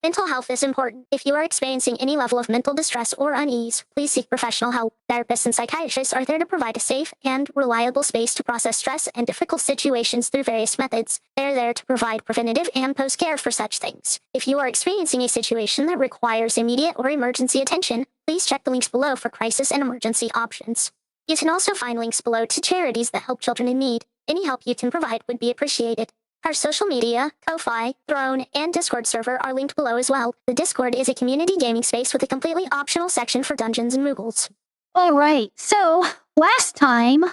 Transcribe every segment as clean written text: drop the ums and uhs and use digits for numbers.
Mental health is important. If you are experiencing any level of mental distress or unease, please seek professional help. Therapists and psychiatrists are there to provide a safe and reliable space to process stress and difficult situations through various methods. They're there to provide preventative and post-care for such things. If you are experiencing a situation that requires immediate or emergency attention, please check the links below for crisis and emergency options. You can also find links below to charities that help children in need. Any help you can provide would be appreciated. Our social media, Ko-Fi, Throne, and Discord server are linked below as well. The Discord is a community gaming space with a completely optional section for Dungeons and Moogles. Alright, so last time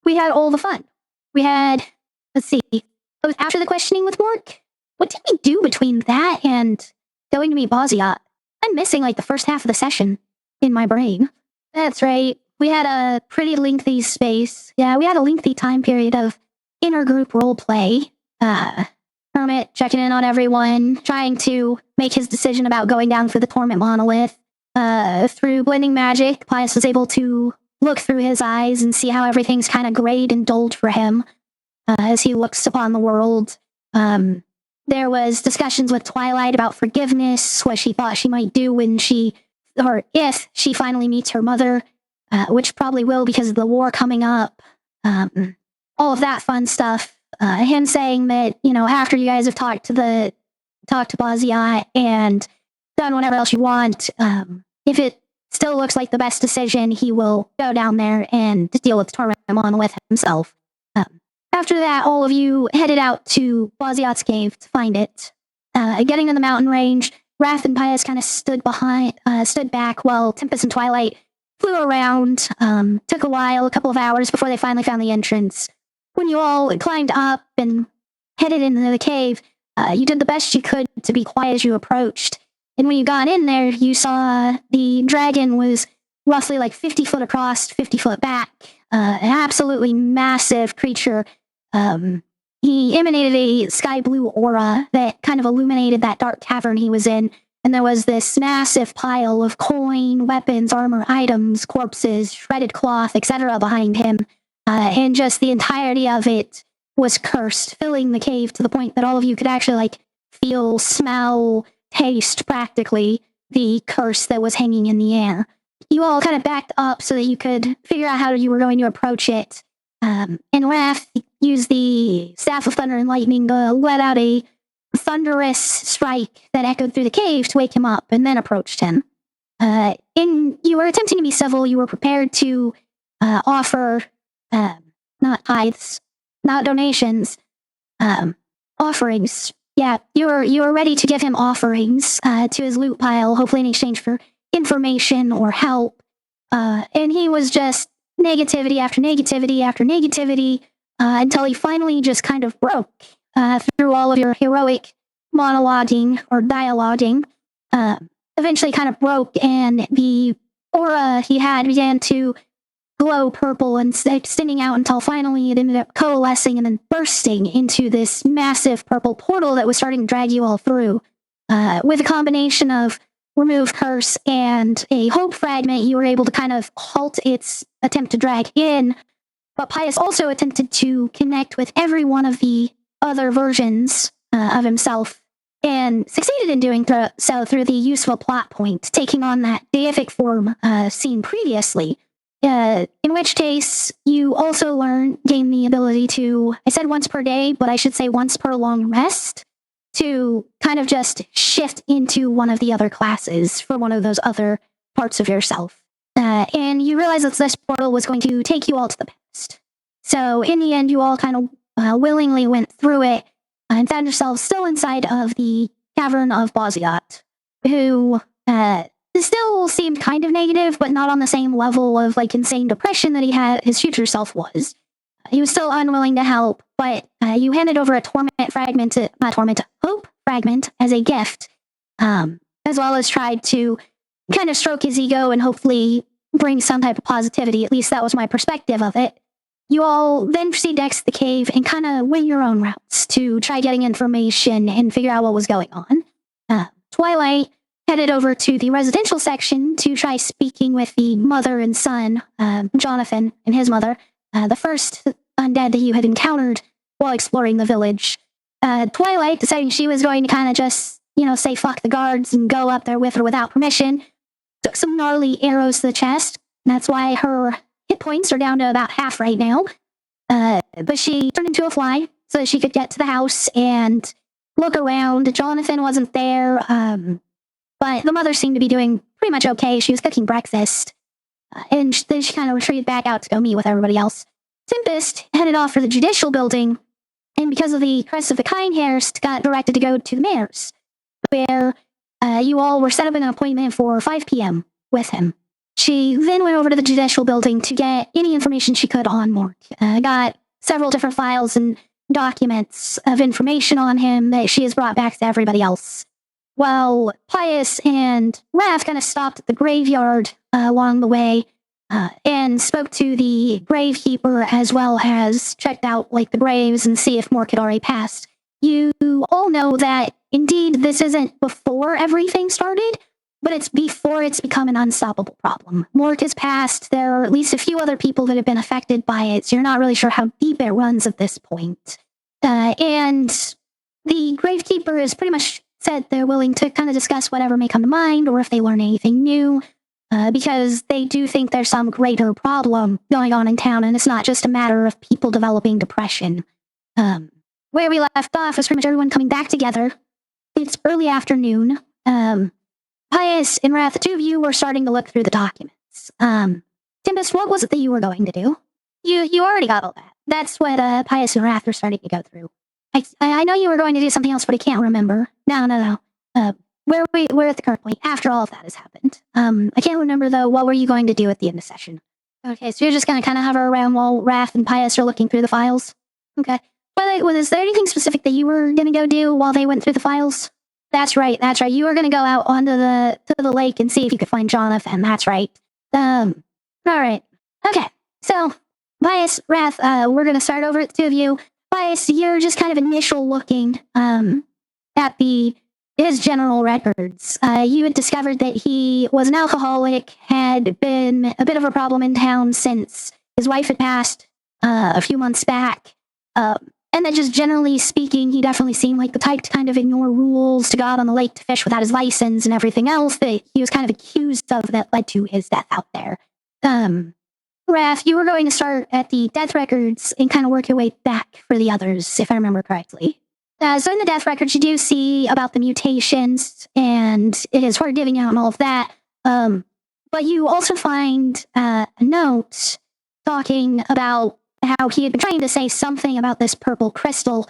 we had all the fun. We had, let's see, it was after the questioning with Mork. What did we do between that and going to meet Baz'ziat? I'm missing like the first half of the session in my brain. That's right, we had a pretty lengthy space. Yeah, we had a lengthy time period of intergroup roleplay. Hermit checking in on everyone, trying to make his decision about going down for the Torment Monolith. Through blending magic, Pius was able to look through his eyes and see how everything's kind of grayed and dulled for him as he looks upon the world. There was discussions with Twilight about forgiveness, what she thought she might do when she, or if she finally meets her mother, which probably will because of the war coming up. All of that fun stuff. Him saying that, you know, after you guys have talked to Baz'ziat and done whatever else you want, if it still looks like the best decision, he will go down there and deal with Torment Monolith himself. After that, all of you headed out to Baz'ziat's cave to find it. Getting to the mountain range, Wrath and Pius kind of stood back while Tempest and Twilight flew around. Took a while, a couple of hours before they finally found the entrance. When you all climbed up and headed into the cave, you did the best you could to be quiet as you approached. And when you got in there, you saw the dragon was roughly like 50 foot across, 50 foot back. An absolutely massive creature. He emanated a sky blue aura that kind of illuminated that dark cavern he was in. And there was this massive pile of coin, weapons, armor, items, corpses, shredded cloth, etc. behind him. And just the entirety of it was cursed, filling the cave to the point that all of you could actually like feel, smell, taste practically the curse that was hanging in the air. You all kind of backed up so that you could figure out how you were going to approach it. And Wrath used the Staff of Thunder and Lightning to let out a thunderous strike that echoed through the cave to wake him up, and then approached him. You were attempting to be civil. You were prepared to offer not tithes, not donations, offerings. Yeah, you were ready to give him offerings to his loot pile, hopefully in exchange for information or help. And he was just negativity after negativity after negativity until he finally just kind of broke through all of your heroic monologuing or dialoguing. Eventually kind of broke, and the aura he had began to glow purple and extending out until finally it ended up coalescing and then bursting into this massive purple portal that was starting to drag you all through. With a combination of remove curse and a hope fragment, you were able to kind of halt its attempt to drag in. But Pius also attempted to connect with every one of the other versions of himself, and succeeded in doing so through the use of a plot point, taking on that deific form seen previously. In which case, you also gain the ability to, I said once per day, but I should say once per long rest, to kind of just shift into one of the other classes for one of those other parts of yourself. And you realize that this portal was going to take you all to the past. So in the end, you all kind of willingly went through it and found yourselves still inside of the cavern of Baz'ziat, who still seemed kind of negative, but not on the same level of like insane depression that his future self was. He was still unwilling to help, but you handed over a hope fragment as a gift, as well as tried to kind of stroke his ego and hopefully bring some type of positivity. At least that was my perspective of it. You all then proceed to exit the cave and kind of went your own routes to try getting information and figure out what was going on. Twilight headed over to the residential section to try speaking with the mother and son, Jonathan and his mother, the first undead that you had encountered while exploring the village. Twilight deciding she was going to kind of just, say fuck the guards and go up there with her without permission. Took some gnarly arrows to the chest. And that's why her hit points are down to about half right now. But she turned into a fly so that she could get to the house and look around. Jonathan wasn't there, but the mother seemed to be doing pretty much okay. She was cooking breakfast. And then she kind of retreated back out to go meet with everybody else. Tempest headed off for the judicial building, and because of the crest of the Kindhurst, got directed to go to the mayor's, where you all were set up an appointment for 5 p.m. with him. She then went over to the judicial building to get any information she could on Mort. Got several different files and documents of information on him that she has brought back to everybody else. While Pius and Raph kind of stopped at the graveyard along the way and spoke to the gravekeeper, as well as checked out the graves and see if Mort had already passed. You all know that indeed this isn't before everything started, but it's before it's become an unstoppable problem. Mort has passed. There are at least a few other people that have been affected by it, so you're not really sure how deep it runs at this point. And the gravekeeper has pretty much said they're willing to kind of discuss whatever may come to mind, or if they learn anything new, because they do think there's some greater problem going on in town, and it's not just a matter of people developing depression. Where we left off was pretty much everyone coming back together. It's early afternoon. Pius and Wrath, the two of you were starting to look through the documents. Tempest, what was it that you were going to do? You already got all that. That's what Pius and Wrath were starting to go through. I know you were going to do something else, but I can't remember. No. We're at the current point after all of that has happened. I can't remember though. What were you going to do at the end of session? Okay, so you're just going to kind of hover around while Wrath and Pius are looking through the files. Okay. But is there anything specific that you were going to go do while they went through the files? That's right. You were going to go out onto the lake and see if you could find Jonathan. That's right. All right. Okay. So, Pius, Wrath, we're going to start over at the two of you. Pius, you're just kind of initial looking at his general records. You had discovered that he was an alcoholic, had been a bit of a problem in town since his wife had passed a few months back. And that just generally speaking, he definitely seemed like the type to kind of ignore rules, to go out on the lake to fish without his license and everything else that he was kind of accused of that led to his death out there. Raph, you were going to start at the death records and kind of work your way back for the others, if I remember correctly. So in the death records, you do see about the mutations and his heart giving out and all of that. But you also find a note talking about how he had been trying to say something about this purple crystal.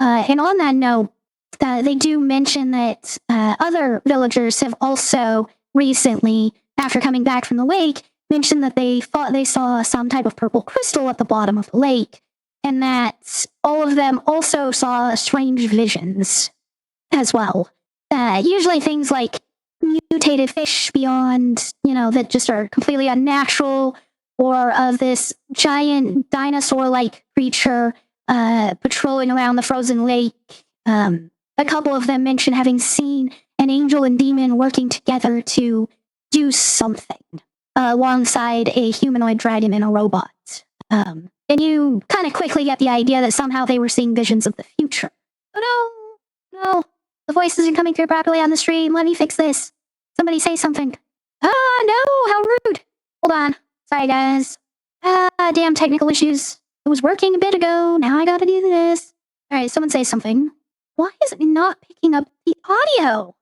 And on that note, they do mention that other villagers have also recently, after coming back from the lake, mentioned that they thought they saw some type of purple crystal at the bottom of the lake, and that all of them also saw strange visions as well. Usually things like mutated fish beyond, that just are completely unnatural, or of this giant dinosaur-like creature patrolling around the frozen lake. A couple of them mention having seen an angel and demon working together to do something alongside a humanoid dragon and a robot. And you kind of quickly get the idea that somehow they were seeing visions of the future. Oh no, the voices are coming through properly on the stream. Let me fix this. Somebody say something. Ah, no, how rude. Hold on. Sorry, guys. Damn technical issues. It was working a bit ago. Now I gotta do this. Alright, someone say something. Why is it not picking up the audio?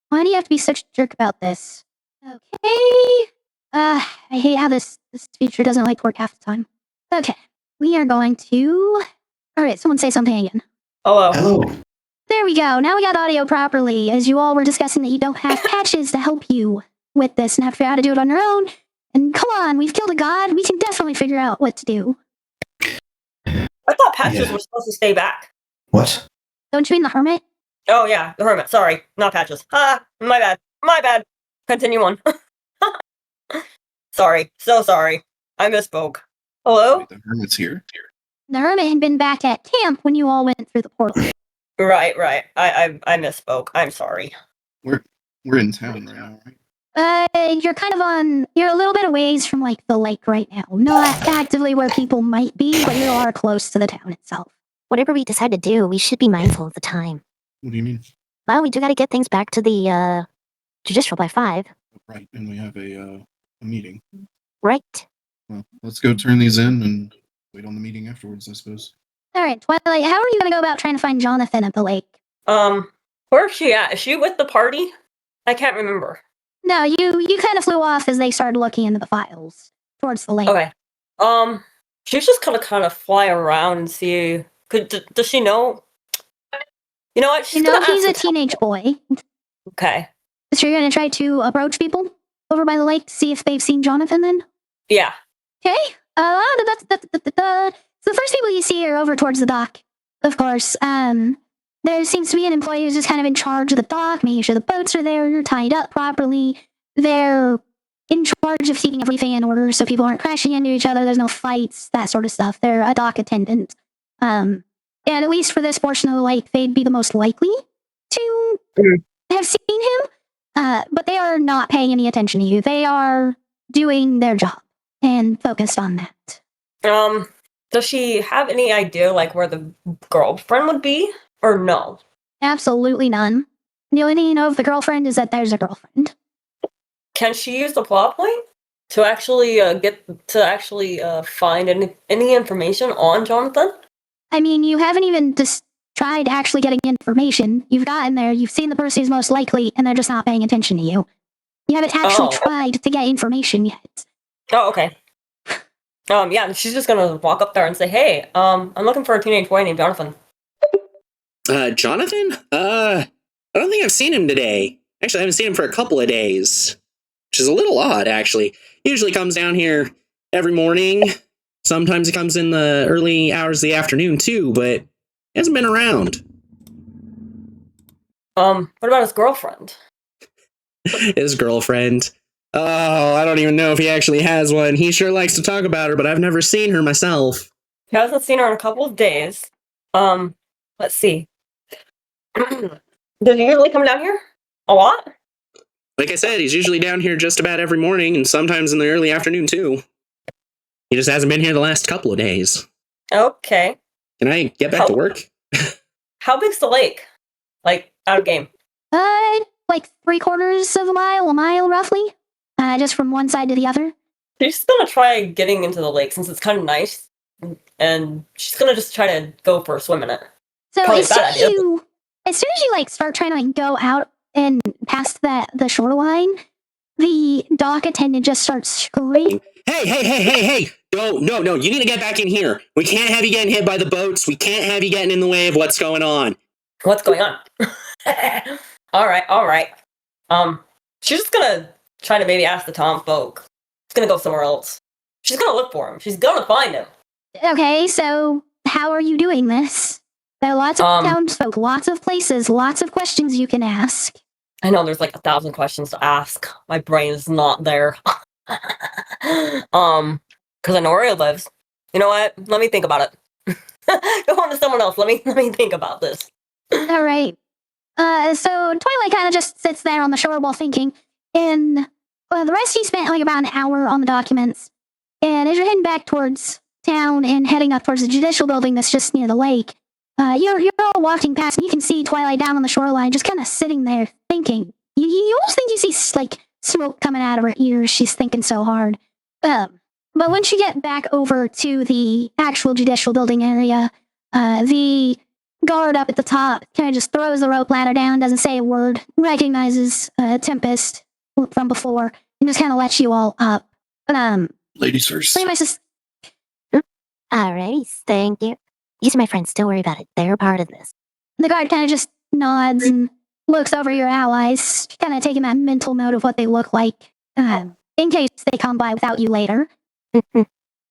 Why do you have to be such a jerk about this? Okay. I hate how this feature doesn't work half the time. Okay. We are going to... Alright, someone say something again. Hello. There we go. Now we got audio properly, as you all were discussing that you don't have patches to help you with this and have to figure out how to do it on your own. And come on, we've killed a god. We can definitely figure out what to do. I thought patches were supposed to stay back. What? Don't you mean the hermit? Oh yeah, the hermit. Sorry, not patches. My bad. Continue on. Sorry, so sorry. I misspoke. Hello? Wait, the hermit's here. The hermit had been back at camp when you all went through the portal. Right. I misspoke. I'm sorry. We're in town right now, right? You're a little bit a ways from the lake right now. Not actively where people might be, but you are close to the town itself. Whatever we decide to do, we should be mindful of the time. What do you mean? Well, we do gotta get things back to the, judicial by 5. Right, and we have a meeting. Right. Well, let's go turn these in and wait on the meeting afterwards, I suppose. All right, Twilight, how are you going to go about trying to find Jonathan at the lake? Where is she at? Is she with the party? I can't remember. No, you kind of flew off as they started looking into the files towards the lake. Okay. She's just gonna kind of fly around and see. Does she know? You know what? She's You know, gonna he's a ask teenage boy. Okay. So you're going to try to approach people over by the lake to see if they've seen Jonathan then? Yeah. Okay. So the first people you see are over towards the dock, of course. There seems to be an employee who's just kind of in charge of the dock, making sure the boats are there, tied up properly. They're in charge of keeping everything in order so people aren't crashing into each other, there's no fights, that sort of stuff. They're a dock attendant. And at least for this portion of the lake, they'd be the most likely to have seen him. But they are not paying any attention to you. They are doing their job and focused on that. Does she have any idea, like, where the girlfriend would be? Or no? Absolutely none. The only thing you know of the girlfriend is that there's a girlfriend. Can she use the plot point to actually find any information on Jonathan? I mean, you haven't even just tried actually getting information. You've gotten there, you've seen the person who's most likely, and they're just not paying attention to you. You haven't actually tried to get information yet. Oh, okay. Yeah, she's just gonna walk up there and say, "Hey, I'm looking for a teenage boy named Jonathan." Jonathan? I don't think I've seen him today. Actually, I haven't seen him for a couple of days. Which is a little odd, actually. He usually comes down here every morning. Sometimes he comes in the early hours of the afternoon, too, but he hasn't been around. What about his girlfriend? His girlfriend? Oh, I don't even know if he actually has one. He sure likes to talk about her, but I've never seen her myself. He hasn't seen her in a couple of days. Let's see. Does he usually come down here? A lot? Like I said, he's usually down here just about every morning, and sometimes in the early afternoon, too. He just hasn't been here the last couple of days. Okay. Can I get back to work? How big's the lake? Like, out of game? Like 3/4 of a mile roughly. Just from one side to the other. She's gonna try getting into the lake since it's kind of nice, and she's gonna just try to go for a swim in it. So Probably as a soon bad as idea. you like start trying to like go out and past the shoreline, the dock attendant just starts screaming. Hey! No, you need to get back in here. We can't have you getting hit by the boats. We can't have you getting in the way of what's going on. What's going on? All right. She's just gonna try to maybe ask the town folk. She's gonna go somewhere else. She's gonna look for him. She's gonna find him. Okay, so how are you doing this? There are lots of townsfolk, lots of places, lots of questions you can ask. I know there's like 1,000 questions to ask. My brain is not there. Because I know where he lives. You know what? Let me think about it. Go on to someone else. Let me think about this. All right. So Twilight kind of just sits there on the shore while thinking, and the rest you spent like about an hour on the documents. And as you're heading back towards town and heading up towards the judicial building that's just near the lake, you're all walking past, and you can see Twilight down on the shoreline, just kind of sitting there thinking. You almost think you see like smoke coming out of her ears. She's thinking so hard. But once you get back over to the actual judicial building area, the guard up at the top kind of just throws the rope ladder down, doesn't say a word, recognizes Tempest from before, and just kind of lets you all up. But Ladies first. pretty much just Alrighty, thank you. These are my friends, don't worry about it. They're part of this. the guard kind of just nods and looks over your allies, kind of taking that mental note of what they look like, in case they come by without you later.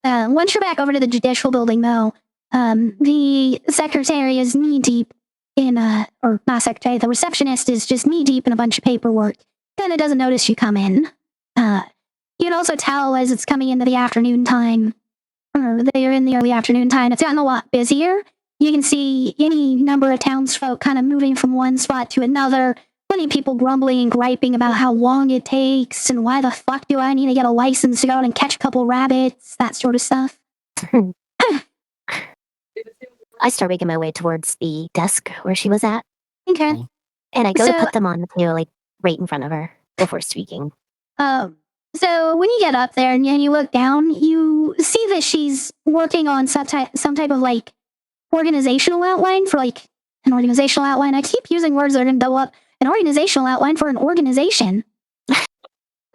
Once you're back over to the judicial building, though, the secretary is knee deep in or not secretary, the receptionist is just knee deep in a bunch of paperwork. Kind of doesn't notice you come in. You can also tell as it's coming into the afternoon time, or they're in the early afternoon time, it's gotten a lot busier. You can see any number of townsfolk kind of moving from one spot to another. Plenty of people grumbling and griping about how long it takes and why the fuck do I need to get a license to go out and catch a couple rabbits, that sort of stuff. I start making my way towards the desk where she was at. Okay. And I go to So- put them on the table, like, right in front of her before speaking. So when you get up there and you look down, you see that she's working on some type of like organizational outline for like an organizational outline. I keep using words that are going to double up. An organizational outline for an organization.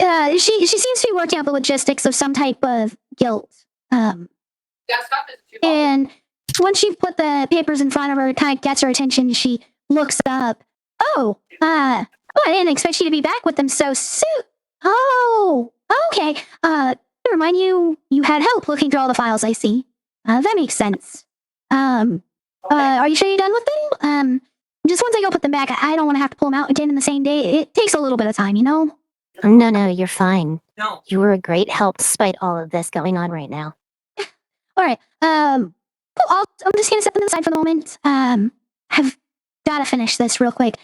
She seems to be working out the logistics of some type of guild. And once you put the papers in front of her, it kind of gets her attention. She looks up. I didn't expect you to be back with them so soon. Oh, okay. Never mind. You had help looking through all the files. I see. That makes sense. Are you sure you're done with them? Just once I go put them back, I don't want to have to pull them out again in the same day. It takes a little bit of time, you know. No, you're fine. No. You were a great help despite all of this going on right now. All right. I'm just gonna set them aside for the moment. I've gotta finish this real quick.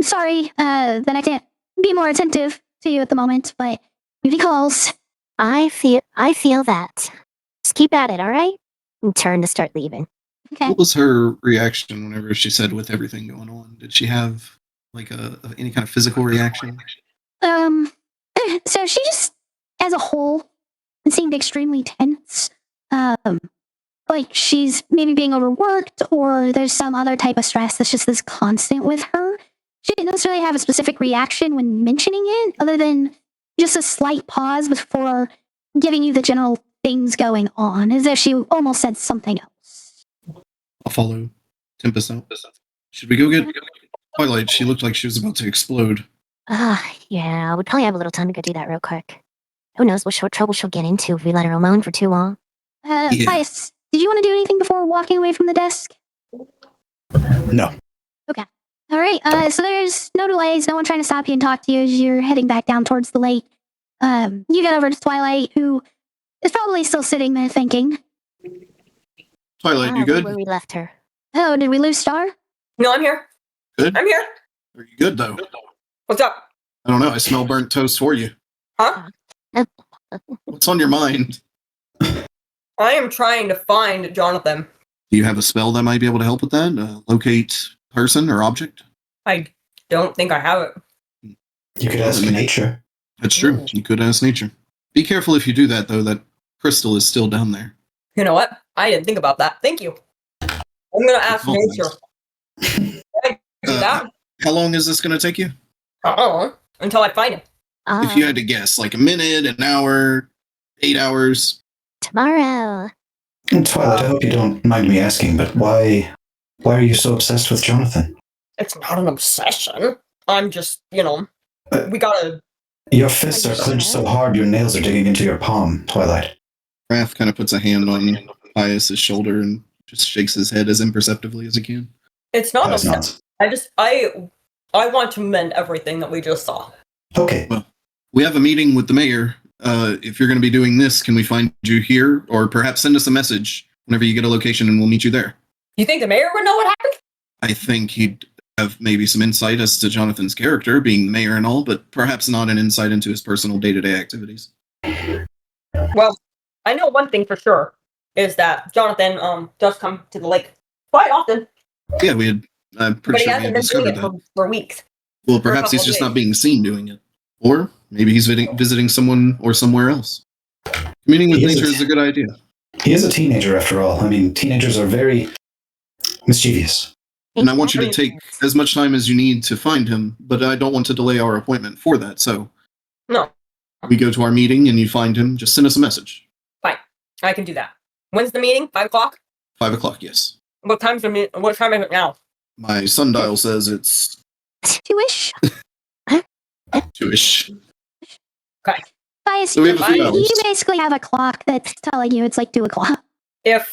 Sorry that I can't be more attentive to you at the moment, but duty calls. I feel that. Just keep at it, all right? And turn to start leaving. Okay. What was her reaction whenever she said with everything going on? Did she have like any kind of physical reaction? So she just, as a whole, seemed extremely tense. Like she's maybe being overworked, or there's some other type of stress that's just this constant with her. She didn't necessarily have a specific reaction when mentioning it, other than just a slight pause before giving you the general things going on, as if she almost said something else. I'll follow Tempest out. Should we go get Twilight? She looked like she was about to explode. Yeah, we probably have a little time to go do that real quick. Who knows what trouble she'll get into if we let her alone for too long. Yeah. Pius, did you want to do anything before walking away from the desk? No. All right, so there's no delays, no one trying to stop you and talk to you as you're heading back down towards the lake. You get over to Twilight, who is probably still sitting there thinking, Twilight, you good? Where we left her. oh, did we lose Star? No, I'm here. Good? I'm here. Are you good though? What's up? I don't know. I smell burnt toast for you. Huh? What's on your mind? I am trying to find Jonathan. Do you have a spell that might be able to help with that? Locate person or object? I don't think I have it. You could ask nature. That's true. You could ask nature. Be careful if you do that, though. That crystal is still down there. You know what? I didn't think about that. Thank you. I'm gonna ask Oh, nature. Can I do that? How long is this going to take you? I don't know. Until I find him. If you had to guess, like a minute, an hour, 8 hours. Tomorrow. And Twilight, I hope you don't mind me asking, but why are you so obsessed with Jonathan? It's not an obsession. I'm just, we gotta. Your fists are clenched so hard your nails are digging into your palm, Twilight. Raph kind of puts a hand on Pius's shoulder and just shakes his head as imperceptibly as he can. It's not an That's obsession. nonsense. I want to mend everything that we just saw. Okay. We have a meeting with the mayor. If you're going to be doing this, can we find you here? Or perhaps send us a message whenever you get a location and we'll meet you there. You think the mayor would know what happened? I think he'd have maybe some insight as to Jonathan's character, being the mayor and all, but perhaps not an insight into his personal day-to-day activities. Well, I know one thing for sure, is that Jonathan does come to the lake quite often. Yeah, I'm But pretty he sure we hasn't had been doing discovered it that. for weeks. Well, for a perhaps he's couple just days. not being seen doing it. Or maybe he's visiting someone or somewhere else. Meeting with He is nature a- is a good idea. He is a teenager after all. I mean, teenagers are very mischievous. And I want you to take as much time as you need to find him, but I don't want to delay our appointment for that. So No, we go to our meeting and you find him, just send us a message. I can do that. When's the meeting? 5 o'clock? 5 o'clock, yes. What time is it now? My sundial says it's Two-ish? 2-ish. Pius, So we have a few you hours. you basically have a clock that's telling you it's like 2 o'clock. Is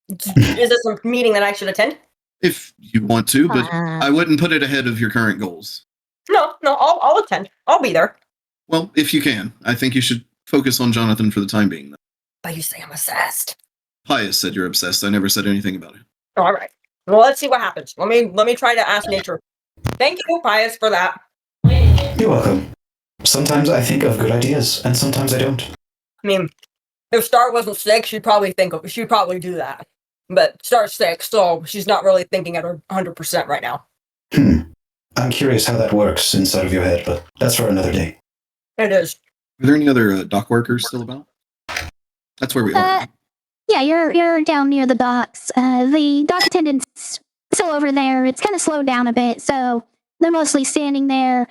this a meeting that I should attend? If you want to, but Uh, I wouldn't put it ahead of your current goals. No, I'll attend. I'll be there. Well, if you can. I think you should focus on Jonathan for the time being. Though. But you say I'm obsessed. Pius said you're obsessed. I never said anything about it. All right. Well, let's see what happens. Let me try to ask nature. Thank you, Pius, for that. You're welcome. Sometimes I think of good ideas, and sometimes I don't. I mean, if Star wasn't sick, she'd probably do that. But Star's sick, so she's not really thinking at her 100% right now. I'm curious how that works inside of your head, but that's for another day. It is. Are there any other dock workers still about? That's where we are. Right? Yeah, you're down near the docks. The dock attendant's still over there. It's kind of slowed down a bit, so they're mostly standing there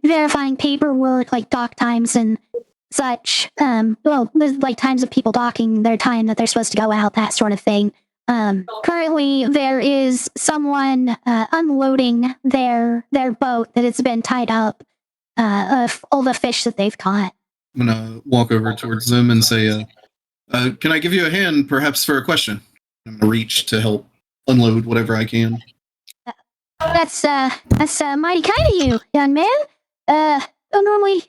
verifying paperwork like dock times and such. Well, there's like times of people docking their time that they're supposed to go out, that sort of thing. Currently, there is someone unloading their boat that has been tied up of all the fish that they've caught. I'm gonna walk over towards them and say, "Can I give you a hand, perhaps, for a question?" I'm gonna reach to help unload whatever I can. That's mighty kind of you, young man. Don't normally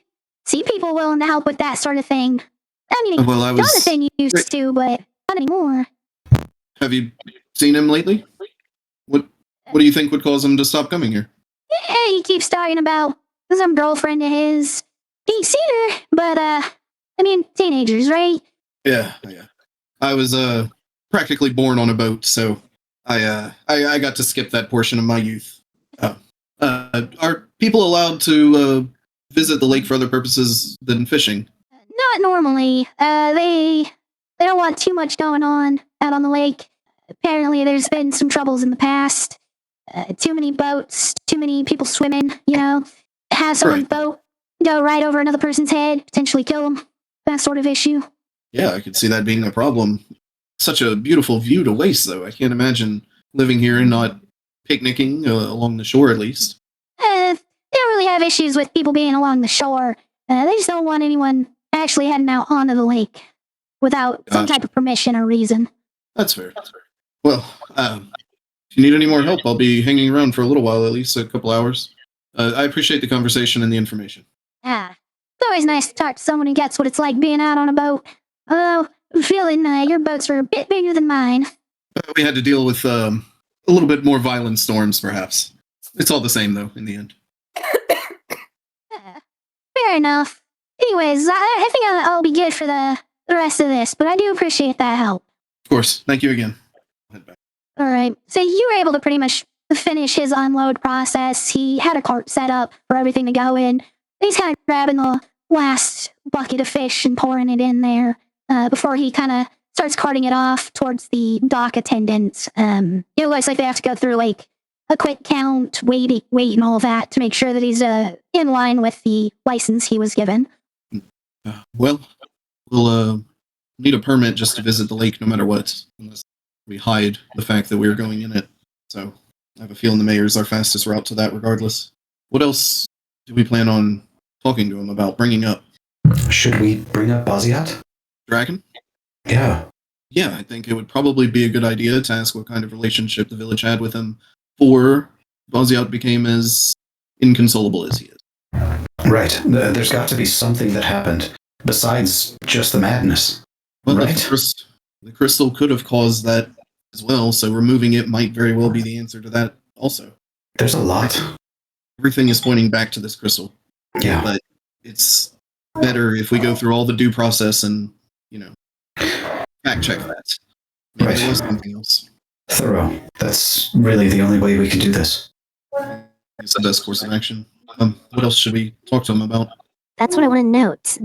see people willing to help with that sort of thing. I mean, Well, I was. Jonathan used to, but not anymore. Have you seen him lately? What do you think would cause him to stop coming here? Yeah, he keeps talking about some girlfriend of his. Ain't seen her, but I mean, teenagers, right? Yeah. I was practically born on a boat, so I got to skip that portion of my youth. Are people allowed to visit the lake for other purposes than fishing? Not normally. They don't want too much going on out on the lake. Apparently, there's been some troubles in the past. Too many boats, too many people swimming. You know, have someone's Right. boat go right over another person's head, potentially kill them. That sort of issue. Yeah, I could see that being a problem. Such a beautiful view to waste, though. I can't imagine living here and not picnicking along the shore, at least. They don't really have issues with people being along the shore. They just don't want anyone actually heading out onto the lake without some Gotcha. type of permission or reason. That's fair. Well, if you need any more help, I'll be hanging around for a little while, at least a couple hours. I appreciate the conversation and the information. It's always nice to talk to someone who gets what it's like being out on a boat. Although, I'm feeling your boats are a bit bigger than mine. We had to deal with a little bit more violent storms, perhaps. It's all the same, though, in the end. Fair enough. Anyways, I think I'll be good for the rest of this, but I do appreciate that help. Of course. Thank you again. I'll head back. Alright, so you were able to pretty much finish his unload process. He had a cart set up for everything to go in. He's kind of grabbing the last bucket of fish and pouring it in there before he kind of starts carting it off towards the dock attendants. It looks like they have to go through like a quick count, wait and all that to make sure that he's in line with the license he was given. Well, we'll need a permit just to visit the lake no matter what, unless we hide the fact that we're going in it. So I have a feeling the mayor's our fastest route to that regardless. What else do we plan on talking to him about, bringing up? Should we bring up Baz'ziat? Dragon? Yeah. Yeah, I think it would probably be a good idea to ask what kind of relationship the village had with him before Baz'ziat became as inconsolable as he is. Right. There's got to be something that happened besides just the madness. Well, Right. the crystal could have caused that as well, so removing it might very well be the answer to that also. There's a lot. Everything is pointing back to this crystal, Yeah. but it's better if we go through all the due process and, fact check that. Maybe Right. there was something else. Thorough. That's really the only way we can do this. It's the best course of action. What else should we talk to him about? That's what I want to note.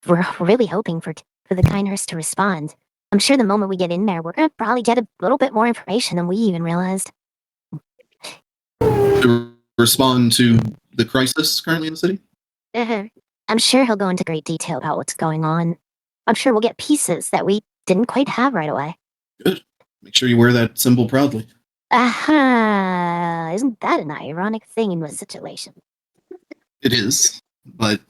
We're really hoping for the Kindhurst to respond. I'm sure the moment we get in there, we're gonna probably get a little bit more information than we even realized. To respond to the crisis currently in the city? I'm sure he'll go into great detail about what's going on. I'm sure we'll get pieces that we didn't quite have right away. Good. Make sure you wear that symbol proudly. Aha! Isn't that an ironic thing in this situation? It is, but,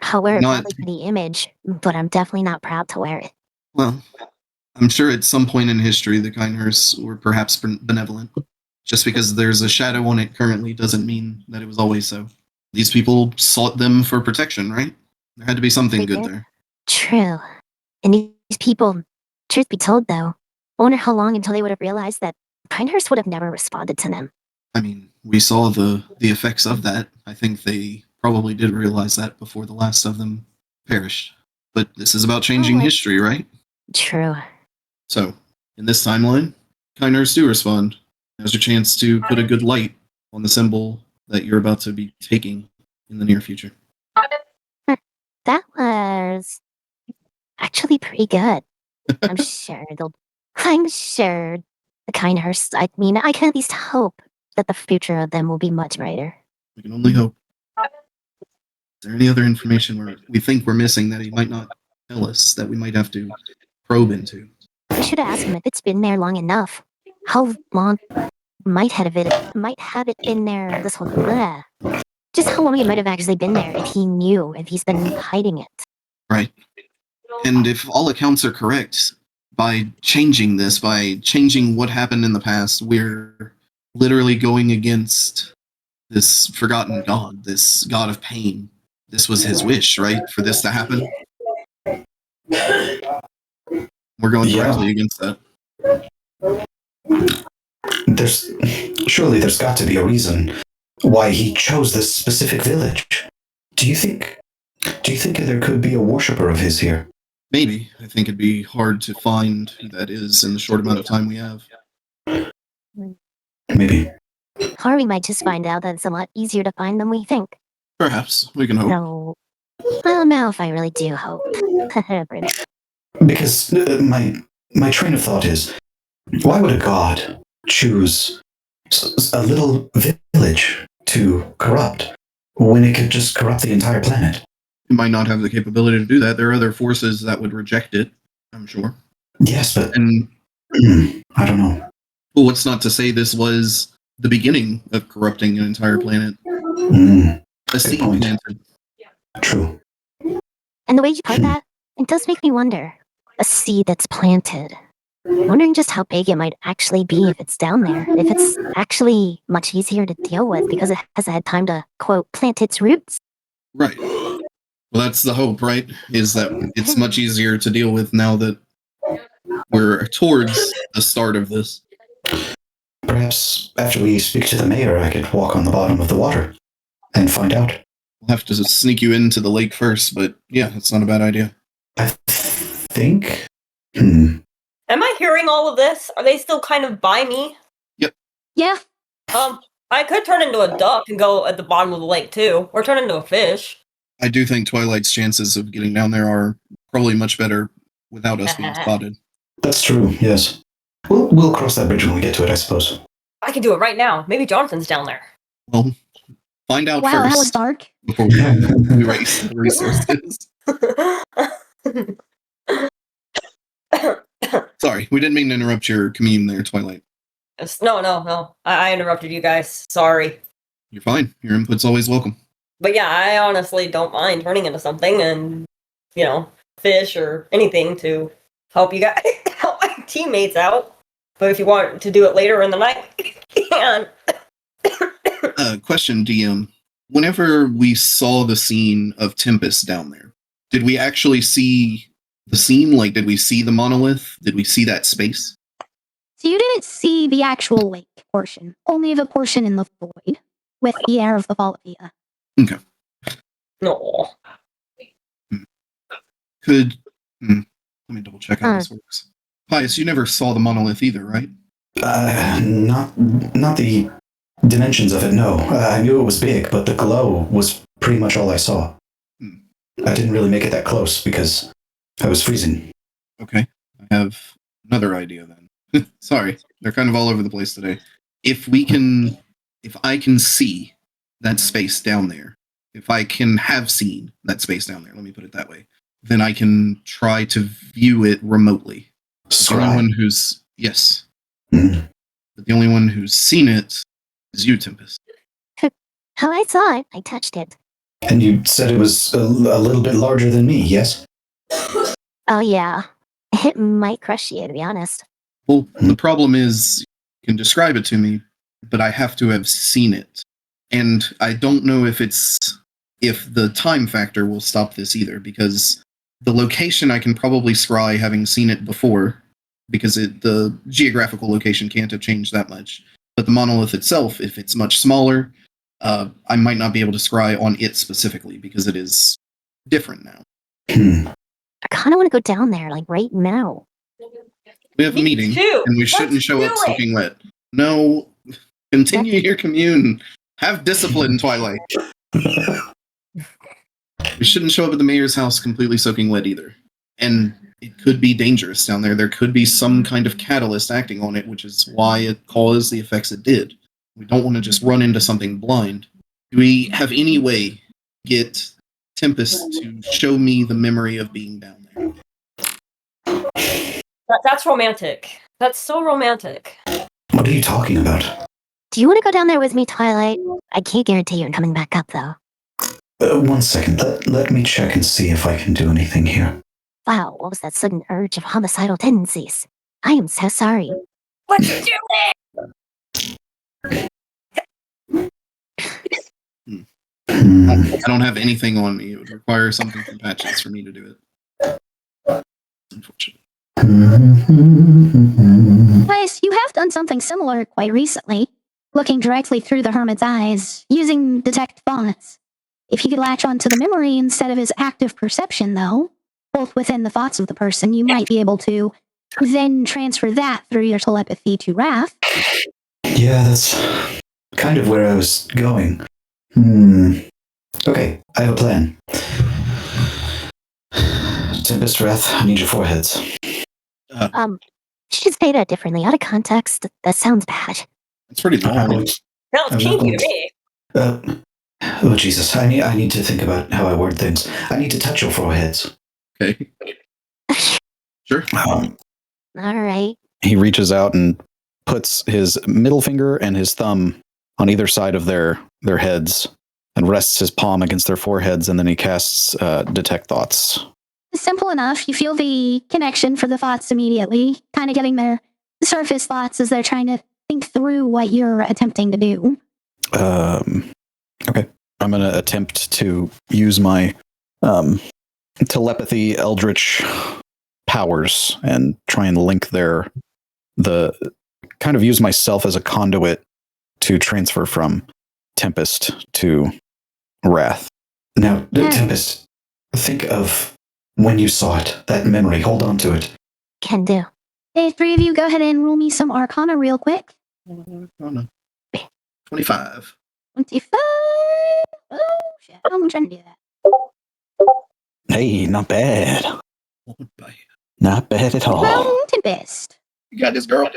I'll wear it Not- probably for the image, but I'm definitely not proud to wear it. well, I'm sure at some point in history the Kindhursts were perhaps benevolent. Just because there's a shadow on it currently doesn't mean that it was always so. These people sought them for protection, right? There had to be something They good did. there. True. And these people, truth be told though, I wonder how long until they would have realized that Pinehurst would have never responded to them. I mean, we saw the effects of that. I think they probably did realize that before the last of them perished. But this is about changing Oh, I- history, right? True. So, in this timeline, Kindners do respond. There's a chance to put a good light on the symbol that you're about to be taking in the near future. That was actually pretty good. I'm sure the kind hearse, I mean, I can at least hope that the future of them will be much brighter. We can only hope. Is there any other information we think we're missing that he might not tell us, that we might have to probe into? We should ask him if it's been there long enough. How long might have it been there this whole just how long it might have actually been there if he's been hiding it. Right. And if all accounts are correct, by changing what happened in the past, we're literally going against this forgotten god, this god of pain. This was his wish, right? For this to happen? We're going directly against that. Surely there's got to be a reason why he chose this specific village. Do you think there could be a worshipper of his here? Maybe. I think it'd be hard to find who that is in the short amount of time we have. Maybe. Or we might just find out that it's a lot easier to find than we think. Perhaps. We can hope. So, I don't know if I really do hope. Because my train of thought is, why would a god choose a little village to corrupt when it could just corrupt the entire planet? It might not have the capability to do that. There are other forces that would reject it, I'm sure. Yes, but And I don't know. well, what's not to say this was the beginning of corrupting an entire planet? A seed point. planted. True. And the way you put that, it does make me wonder. A seed that's planted. Wondering just how big it might actually be if it's down there. If it's actually much easier to deal with because it has had time to, quote, plant its roots. Right. Well, that's the hope, right? Is that it's much easier to deal with now that we're towards the start of this. Perhaps after we speak to the mayor, I could walk on the bottom of the water and find out. We'll have to sneak you into the lake first, but yeah, it's not a bad idea. I think. Am I hearing all of this? Are they still kind of by me? Yeah. I could turn into a duck and go at the bottom of the lake too, or turn into a fish. I do think Twilight's chances of getting down there are probably much better without us being spotted. That's true, yes. We'll cross that bridge when we get to it, I suppose. I can do it right now. Maybe Jonathan's down there. Well, find out Wow, first that was dark. before we race the resources. Sorry, we didn't mean to interrupt your commune there, Twilight. No. I interrupted you guys. Sorry. You're fine. Your input's always welcome. But yeah, I honestly don't mind turning into something and, fish or anything to help you guys, help my teammates out. But if you want to do it later in the night, you can. Question, DM. Whenever we saw the scene of Tempest down there, did we actually see the scene? Like, did we see the monolith? Did we see that space? So you didn't see the actual lake portion, only the portion in the void with the air of the Maluviette. Okay. No. Let me double check how this works. Pius, you never saw the monolith either, right? Not the dimensions of it, no. I knew it was big, but the glow was pretty much all I saw. I didn't really make it that close because I was freezing. Okay. I have another idea then. Sorry, they're kind of all over the place today. If I can see that space down there, if I can have seen that space down there, let me put it that way, then I can try to view it remotely. The only one who's but the only one who's seen it is you, Tempest. How I saw it, I touched it. And you said it was a little bit larger than me, yes? Oh yeah. It might crush you, to be honest. Well, the problem is, you can describe it to me, but I have to have seen it. And I don't know if the time factor will stop this either, because the location I can probably scry having seen it before, because the geographical location can't have changed that much. But the monolith itself, if it's much smaller, I might not be able to scry on it specifically, because it is different now. I kind of want to go down there, like right now. We have a meeting, too. and we shouldn't Let's show do up it. soaking wet. No, Continue your commune. Have discipline, Twilight. We shouldn't show up at the mayor's house completely soaking wet either. And it could be dangerous down there. There could be some kind of catalyst acting on it, which is why it caused the effects it did. We don't want to just run into something blind. Do we have any way to get Tempest to show me the memory of being down there? That's romantic. That's so romantic. What are you talking about? Do you want to go down there with me, Twilight? I can't guarantee you're coming back up, though. 1 second. Let me check and see if I can do anything here. Wow, what was that sudden urge of homicidal tendencies? I am so sorry. Let's do it! I don't have anything on me. It would require something from Patches for me to do it. Unfortunately. Guys, you have done something similar quite recently. Looking directly through the hermit's eyes, using detect thoughts. If you could latch onto the memory instead of his active perception, though, both within the thoughts of the person, you might be able to then transfer that through your telepathy to Wrath. Yeah, that's kind of where I was going. Okay, I have a plan. Tempest, Wrath, I need your foreheads. You should say that differently. Out of context, that sounds bad. It's pretty long. Sounds kinky to me. Oh, Jesus. I need to think about how I word things. I need to touch your foreheads. Okay. Sure. All right. He reaches out and puts his middle finger and his thumb on either side of their heads and rests his palm against their foreheads, and then he casts Detect Thoughts. Simple enough. You feel the connection for the thoughts immediately, kind of getting their surface thoughts as they're trying to think through what you're attempting to do. Okay. I'm going to attempt to use my telepathy eldritch powers and try and link kind of use myself as a conduit to transfer from Tempest to Wrath. Now, Tempest, think of when you saw it, that memory. Hold on to it. Can do. Hey, three of you, go ahead and roll me some Arcana real quick. Oh, no. 25. 25. Oh, shit. I'm trying to do that. Hey, not bad. Oh, bye. Not bad at all. Mountain Best. You got this, girl.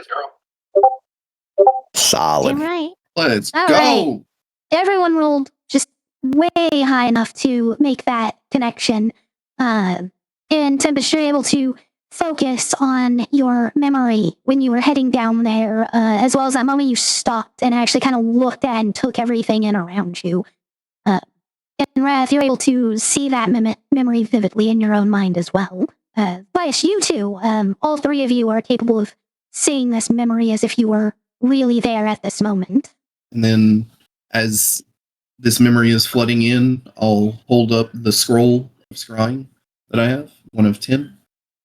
Solid. Damn right. Let's All go. right. Everyone rolled just way high enough to make that connection. And Tempest, you're able to focus on your memory when you were heading down there, as well as that moment you stopped and actually kind of looked at and took everything in around you. And Wrath, you're able to see that memory vividly in your own mind as well. Bias, you too. All three of you are capable of seeing this memory as if you were really there at this moment. And then, as this memory is flooding in, I'll hold up the scroll of scrying that I have, 1 of 10,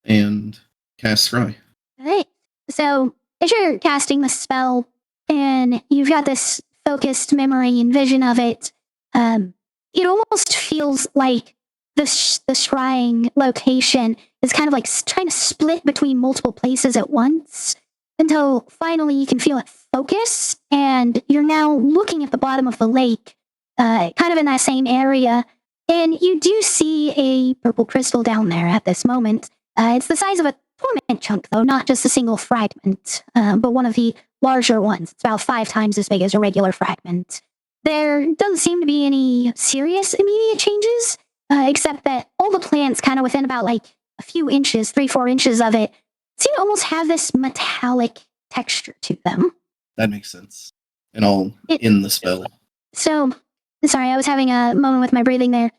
and cast scry. Alright. So, as you're casting the spell, and you've got this focused memory and vision of it, it almost feels like the scrying location is kind of like trying to split between multiple places at once, until finally you can feel it focus, and you're now looking at the bottom of the lake, kind of in that same area, and you do see a purple crystal down there at this moment. It's the size of a torment chunk, though, not just a single fragment, but one of the larger ones. It's about 5 times as big as a regular fragment. There doesn't seem to be any serious immediate changes, except that all the plants kind of within about like a few inches, 3-4 inches of it, seem to almost have this metallic texture to them. That makes sense. And I'll end the spell. So, sorry, I was having a moment with my breathing there.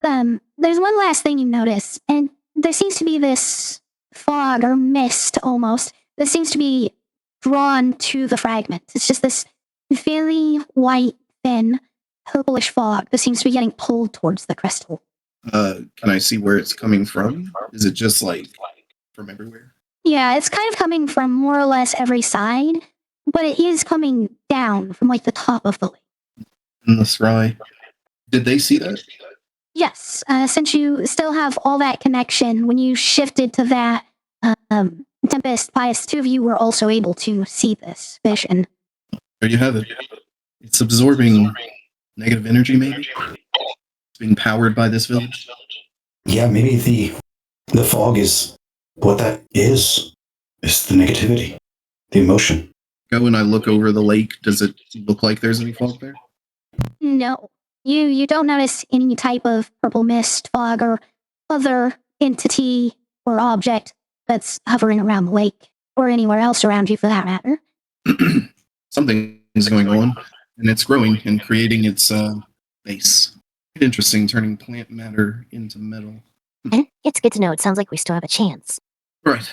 There's one last thing you notice, and there seems to be this fog or mist almost that seems to be drawn to the fragment. It's just this very white, thin, purplish fog that seems to be getting pulled towards the crystal. Can I see where it's coming from? Is it just like from everywhere? Yeah, it's kind of coming from more or less every side, but it is coming down from like the top of the lake. In the scry. Did they see that? Yes, since you still have all that connection, when you shifted to that, Tempest, Pius, 2 of you were also able to see this vision. There you have it. It's absorbing negative energy, maybe? It's being powered by this village? Yeah, maybe the fog is what that is. Is the negativity, the emotion. Go and I look over the lake. Does it look like there's any fog there? No. You don't notice any type of purple mist, fog, or other entity or object that's hovering around the lake, or anywhere else around you for that matter. Something is going on, and it's growing and creating its base. Interesting, turning plant matter into metal. It's good to know. It sounds like we still have a chance. Right.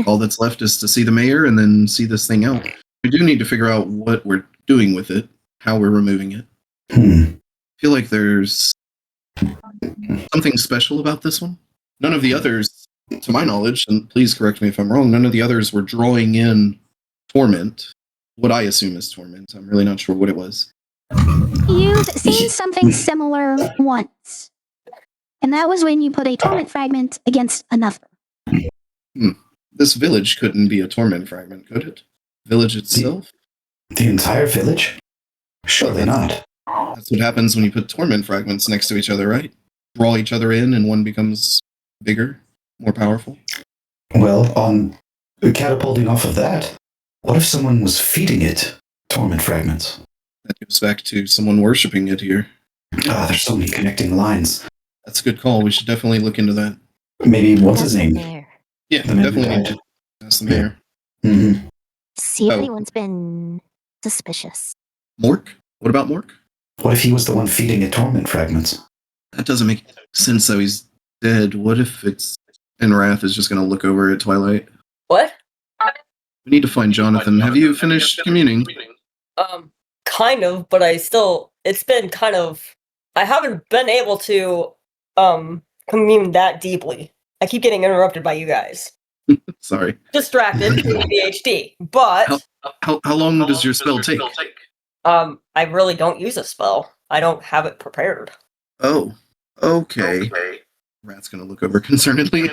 All that's left is to see the mayor and then see this thing out. We do need to figure out what we're doing with it, how we're removing it. I feel like there's something special about this one. None of the others, to my knowledge, and please correct me if I'm wrong, none of the others were drawing in torment. What I assume is torment. I'm really not sure what it was. You've seen something similar once. And that was when you put a torment fragment against another. This village couldn't be a torment fragment, could it? Village itself? The entire village? Surely not. That's what happens when you put torment fragments next to each other, right? Draw each other in and one becomes bigger, more powerful. Well, on catapulting off of that, what if someone was feeding it torment fragments? That goes back to someone worshipping it here. There's so many connecting lines. That's a good call. We should definitely look into that. Maybe, what's his That's name? there. Yeah, The man who definitely need died. to ask the mayor. Mm-hmm. See if Oh. anyone's been suspicious. Mork? What about Mork? What if he was the one feeding it torment fragments? That doesn't make sense, though. He's dead. What if it's... And Wrath is just going to look over at Twilight. What? We need to find Jonathan. Have you finished communing? Kind of, but it's been kind of, I haven't been able to, commune that deeply. I keep getting interrupted by you guys. Sorry. Distracted, ADHD, but, How long does your spell take? I really don't use a spell. I don't have it prepared. Oh, okay. Rat's going to look over concernedly.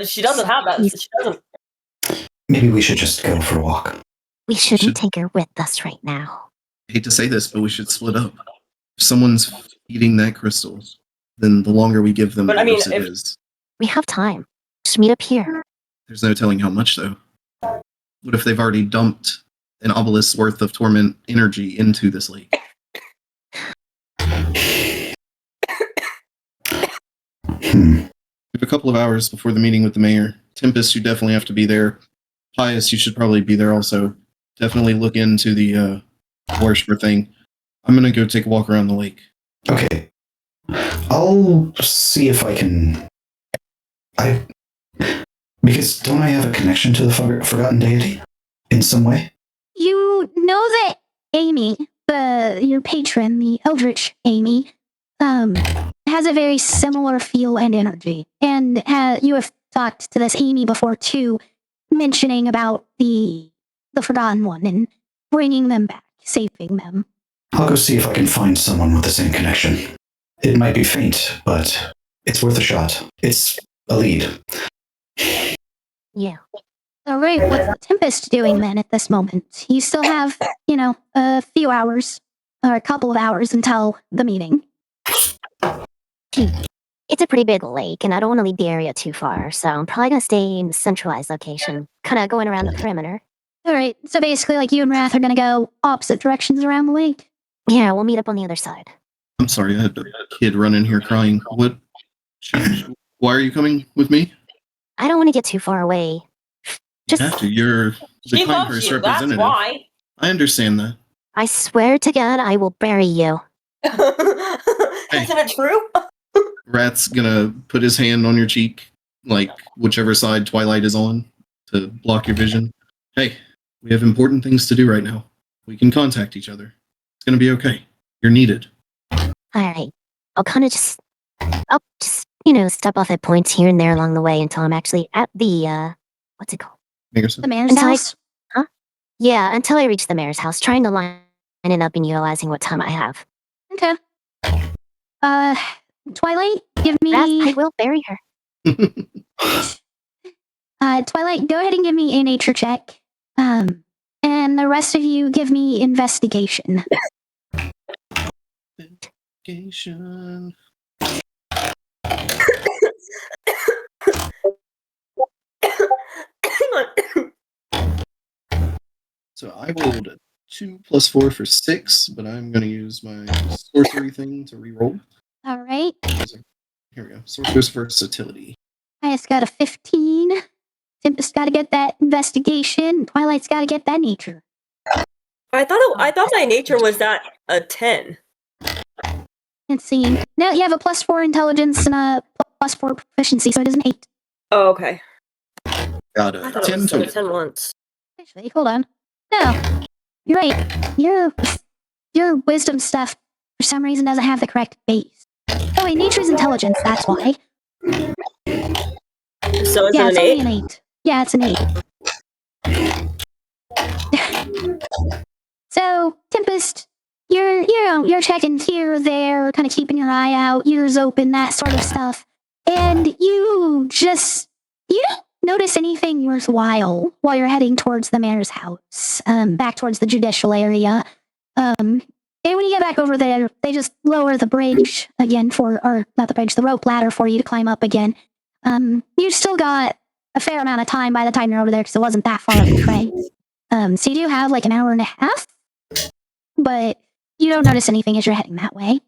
She doesn't have that. She doesn't. Maybe we should just go for a walk. We shouldn't Should- take her with us right now. I hate to say this, but we should split up. If someone's eating that crystal, then the longer we give them, But the I mean, worse it if- is. We have time. Just meet up here. There's no telling how much, though. What if they've already dumped an obelisk's worth of torment energy into this lake? We have a couple of hours before the meeting with the mayor. Tempest, you definitely have to be there. Pius, you should probably be there also. Definitely look into the worshiper thing. I'm going to go take a walk around the lake. Okay. I'll see if I can... Because don't I have a connection to the forgotten deity? In some way? You know that Amy, your patron, the Eldritch Amy, has a very similar feel and energy. And you have talked to this Amy before too, mentioning about the Forgotten One and bringing them back, saving them. I'll go see if I can find someone with the same connection. It might be faint, but it's worth a shot. It's a lead. Yeah. All right, what's Tempest doing then at this moment? You still have, a few hours, or a couple of hours until the meeting. It's a pretty big lake, and I don't want to leave the area too far, so I'm probably going to stay in a centralized location, kind of going around the perimeter. All right, so basically, like you and Wrath are going to go opposite directions around the lake. Yeah, we'll meet up on the other side. I'm sorry, I had a kid run in here crying. What? Why are you coming with me? I don't want to get too far away. You have to. You're the She loves Pinehurst you, that's representative. why. I understand that. I swear to God, I will bury you. Isn't it true? Rat's gonna put his hand on your cheek, like whichever side Twilight is on, to block your vision. Hey, we have important things to do right now. We can contact each other. It's gonna be okay. You're needed. All right. I'll step off at points here and there along the way until I'm actually at the, what's it called? Mayorson? The mayor's Until I- house. Yeah, until I reach the mayor's house, trying to line it up and utilizing what time I have. Okay. Twilight, give me. I will bury her. Twilight, go ahead and give me a nature check. And the rest of you give me investigation. Investigation. So I rolled a 2 plus 4 for 6, but I'm going to use my sorcery thing to reroll. All right. Here we go. Sorcerer's versatility. I just got a 15. Tempest got to get that investigation. Twilight's got to get that nature. I thought my nature was at a 10. Let's see. No, you have a +4 intelligence and a +4 proficiency, so it is an 8. Oh, okay. Got I a thought it 10 was total. 10 once. Actually, hold on. No, you're right. Your wisdom stuff, for some reason, doesn't have the correct base. Oh, wait, nature's intelligence, that's why. So is Yeah, it it's an only 8? an 8. Yeah, it's an 8. So, Tempest, you're checking here, there, kind of keeping your eye out, ears open, that sort of stuff. And you don't notice anything worthwhile while you're heading towards the mayor's house, back towards the judicial area. And when you get back over there, they just lower the bridge again or not the bridge, the rope ladder for you to climb up again. You still got a fair amount of time by the time you're over there because it wasn't that far of a trek. So you do have like an hour and a half, but you don't notice anything as you're heading that way.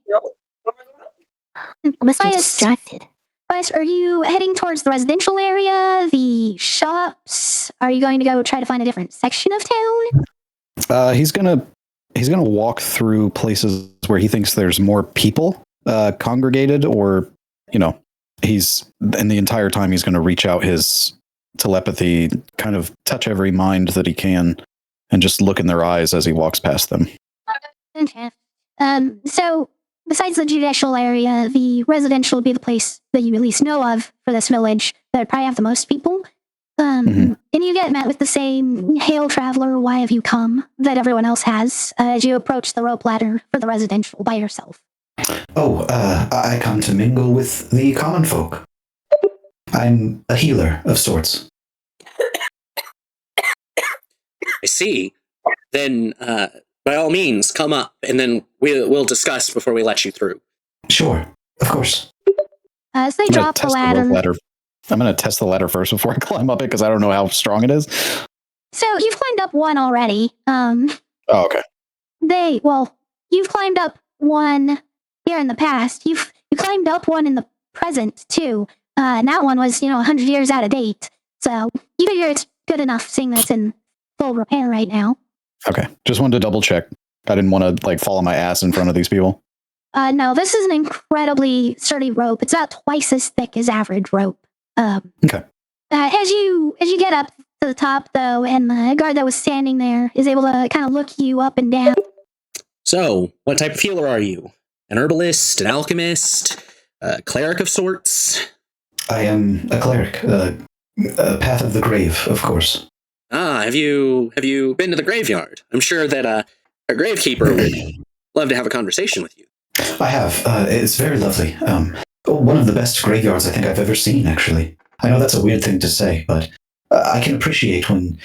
I must be Bias. distracted. Bias, are you heading towards the residential area, the shops? Are you going to go try to find a different section of town? He's gonna walk through places where he thinks there's more people congregated, or he's in the entire time he's going to reach out his telepathy, kind of touch every mind that he can, and just look in their eyes as he walks past them. Okay. So besides the judicial area, the residential would be the place that you at least know of for this village that would probably have the most people. And you get met with the same "Hail, traveler, why have you come?" that everyone else has as you approach the rope ladder for the residential by yourself. Oh, I come to mingle with the common folk. I'm a healer of sorts. I see. Then, by all means, come up, and then we'll discuss before we let you through. Sure, of course. So they drop the ladder. I'm going to test the ladder first before I climb up it because I don't know how strong it is. So you've climbed up one already. Oh, okay. You've climbed up one here in the past. You climbed up one in the present too. And that one was 100 years out of date. So you figure it's good enough, seeing that it's in full repair right now. Okay, just wanted to double check. I didn't want to fall on my ass in front of these people. No, this is an incredibly sturdy rope. It's about twice as thick as average rope. Okay. As you get up to the top, though, and the guard that was standing there is able to kind of look you up and down. So, what type of healer are you? An herbalist? An alchemist? A cleric of sorts? I am a cleric, a path of the grave, of course. Ah, have you been to the graveyard? I'm sure that a gravekeeper would love to have a conversation with you. I have. It's very lovely. One of the best graveyards I think I've ever seen, actually. I know that's a weird thing to say, but I can appreciate when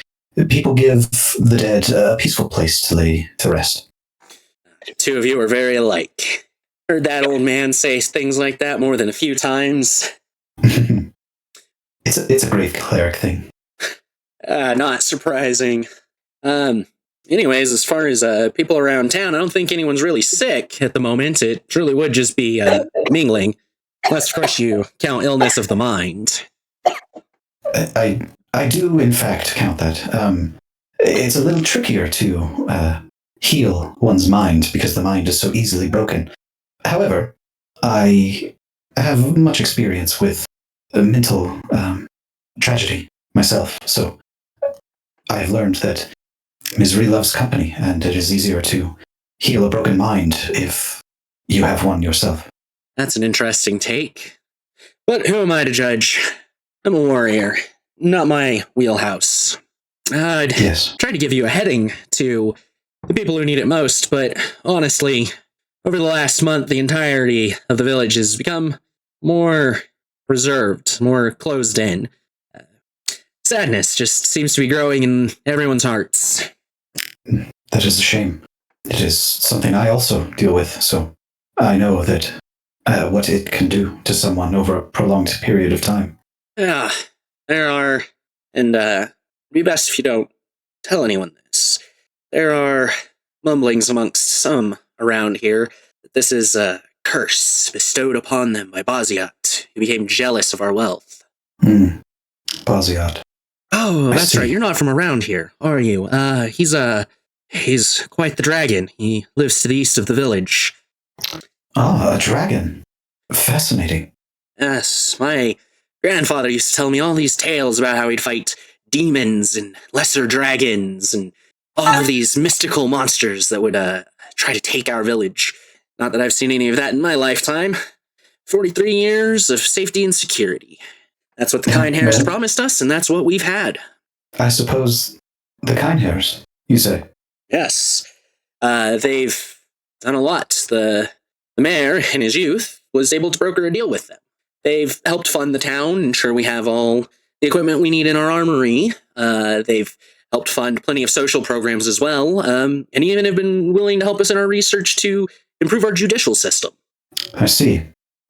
people give the dead a peaceful place to lay to rest. The two of you are very alike. Heard that old man say things like that more than a few times. It's a grave cleric thing. Not surprising. Anyways, as far as people around town, I don't think anyone's really sick at the moment. It truly would just be mingling. Unless, of course, you count illness of the mind. I do, in fact, count that. It's a little trickier to heal one's mind because the mind is so easily broken. However, I have much experience with mental tragedy myself, so I have learned that misery loves company, and it is easier to heal a broken mind if you have one yourself. That's an interesting take. But who am I to judge? I'm a warrior. Not my wheelhouse. I'd try to give you a heading to the people who need it most, but honestly, over the last month, the entirety of the village has become more reserved, more closed in. sadness just seems to be growing in everyone's hearts. That is a shame. It is something I also deal with, so I know that what it can do to someone over a prolonged period of time. Yeah, there are, and it'd be best if you don't tell anyone this. There are mumblings amongst some around here that this is a curse bestowed upon them by Baz'ziat, who became jealous of our wealth. Baz'ziat. Oh, I that's see. right. You're not from around here, are you? He's quite the dragon. He lives to the east of the village. Ah, a dragon. Fascinating. Yes, my grandfather used to tell me all these tales about how he'd fight demons and lesser dragons and all of these mystical monsters that would try to take our village. Not that I've seen any of that in my lifetime. 43 years of safety and security. That's what the Kind Hairs Well, promised us, and that's what we've had. I suppose the Kind Hairs, you say? Yes. They've done a lot. The mayor, in his youth, was able to broker a deal with them. They've helped fund the town, ensure we have all the equipment we need in our armory. They've helped fund plenty of social programs as well, and even have been willing to help us in our research to improve our judicial system. I see.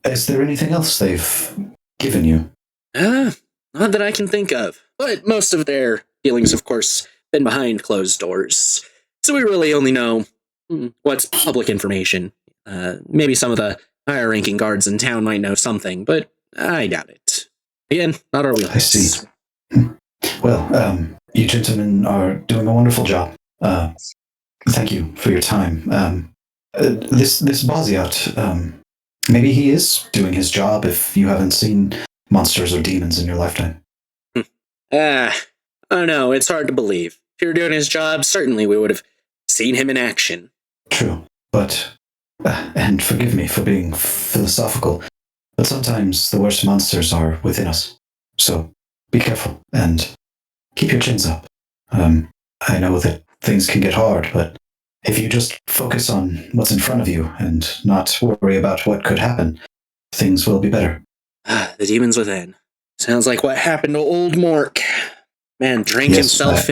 Is there anything else they've given you? Not that I can think of. But most of their dealings, of course, been behind closed doors. So we really only know what's public information. Maybe some of the higher-ranking guards in town might know something, but I doubt it. Again, not our wheelhouse. I see. Well, you gentlemen are doing a wonderful job. Thank you for your time. This Baz'ziat, maybe he is doing his job if you haven't seen monsters or demons in your lifetime. I don't know, it's hard to believe. If he were doing his job, certainly we would have seen him in action. True, but, and forgive me for being philosophical, but sometimes the worst monsters are within us. So be careful and keep your chins up. I know that things can get hard, but if you just focus on what's in front of you and not worry about what could happen, things will be better. The demons within. Sounds like what happened to old Mork. Man drank Yes, himself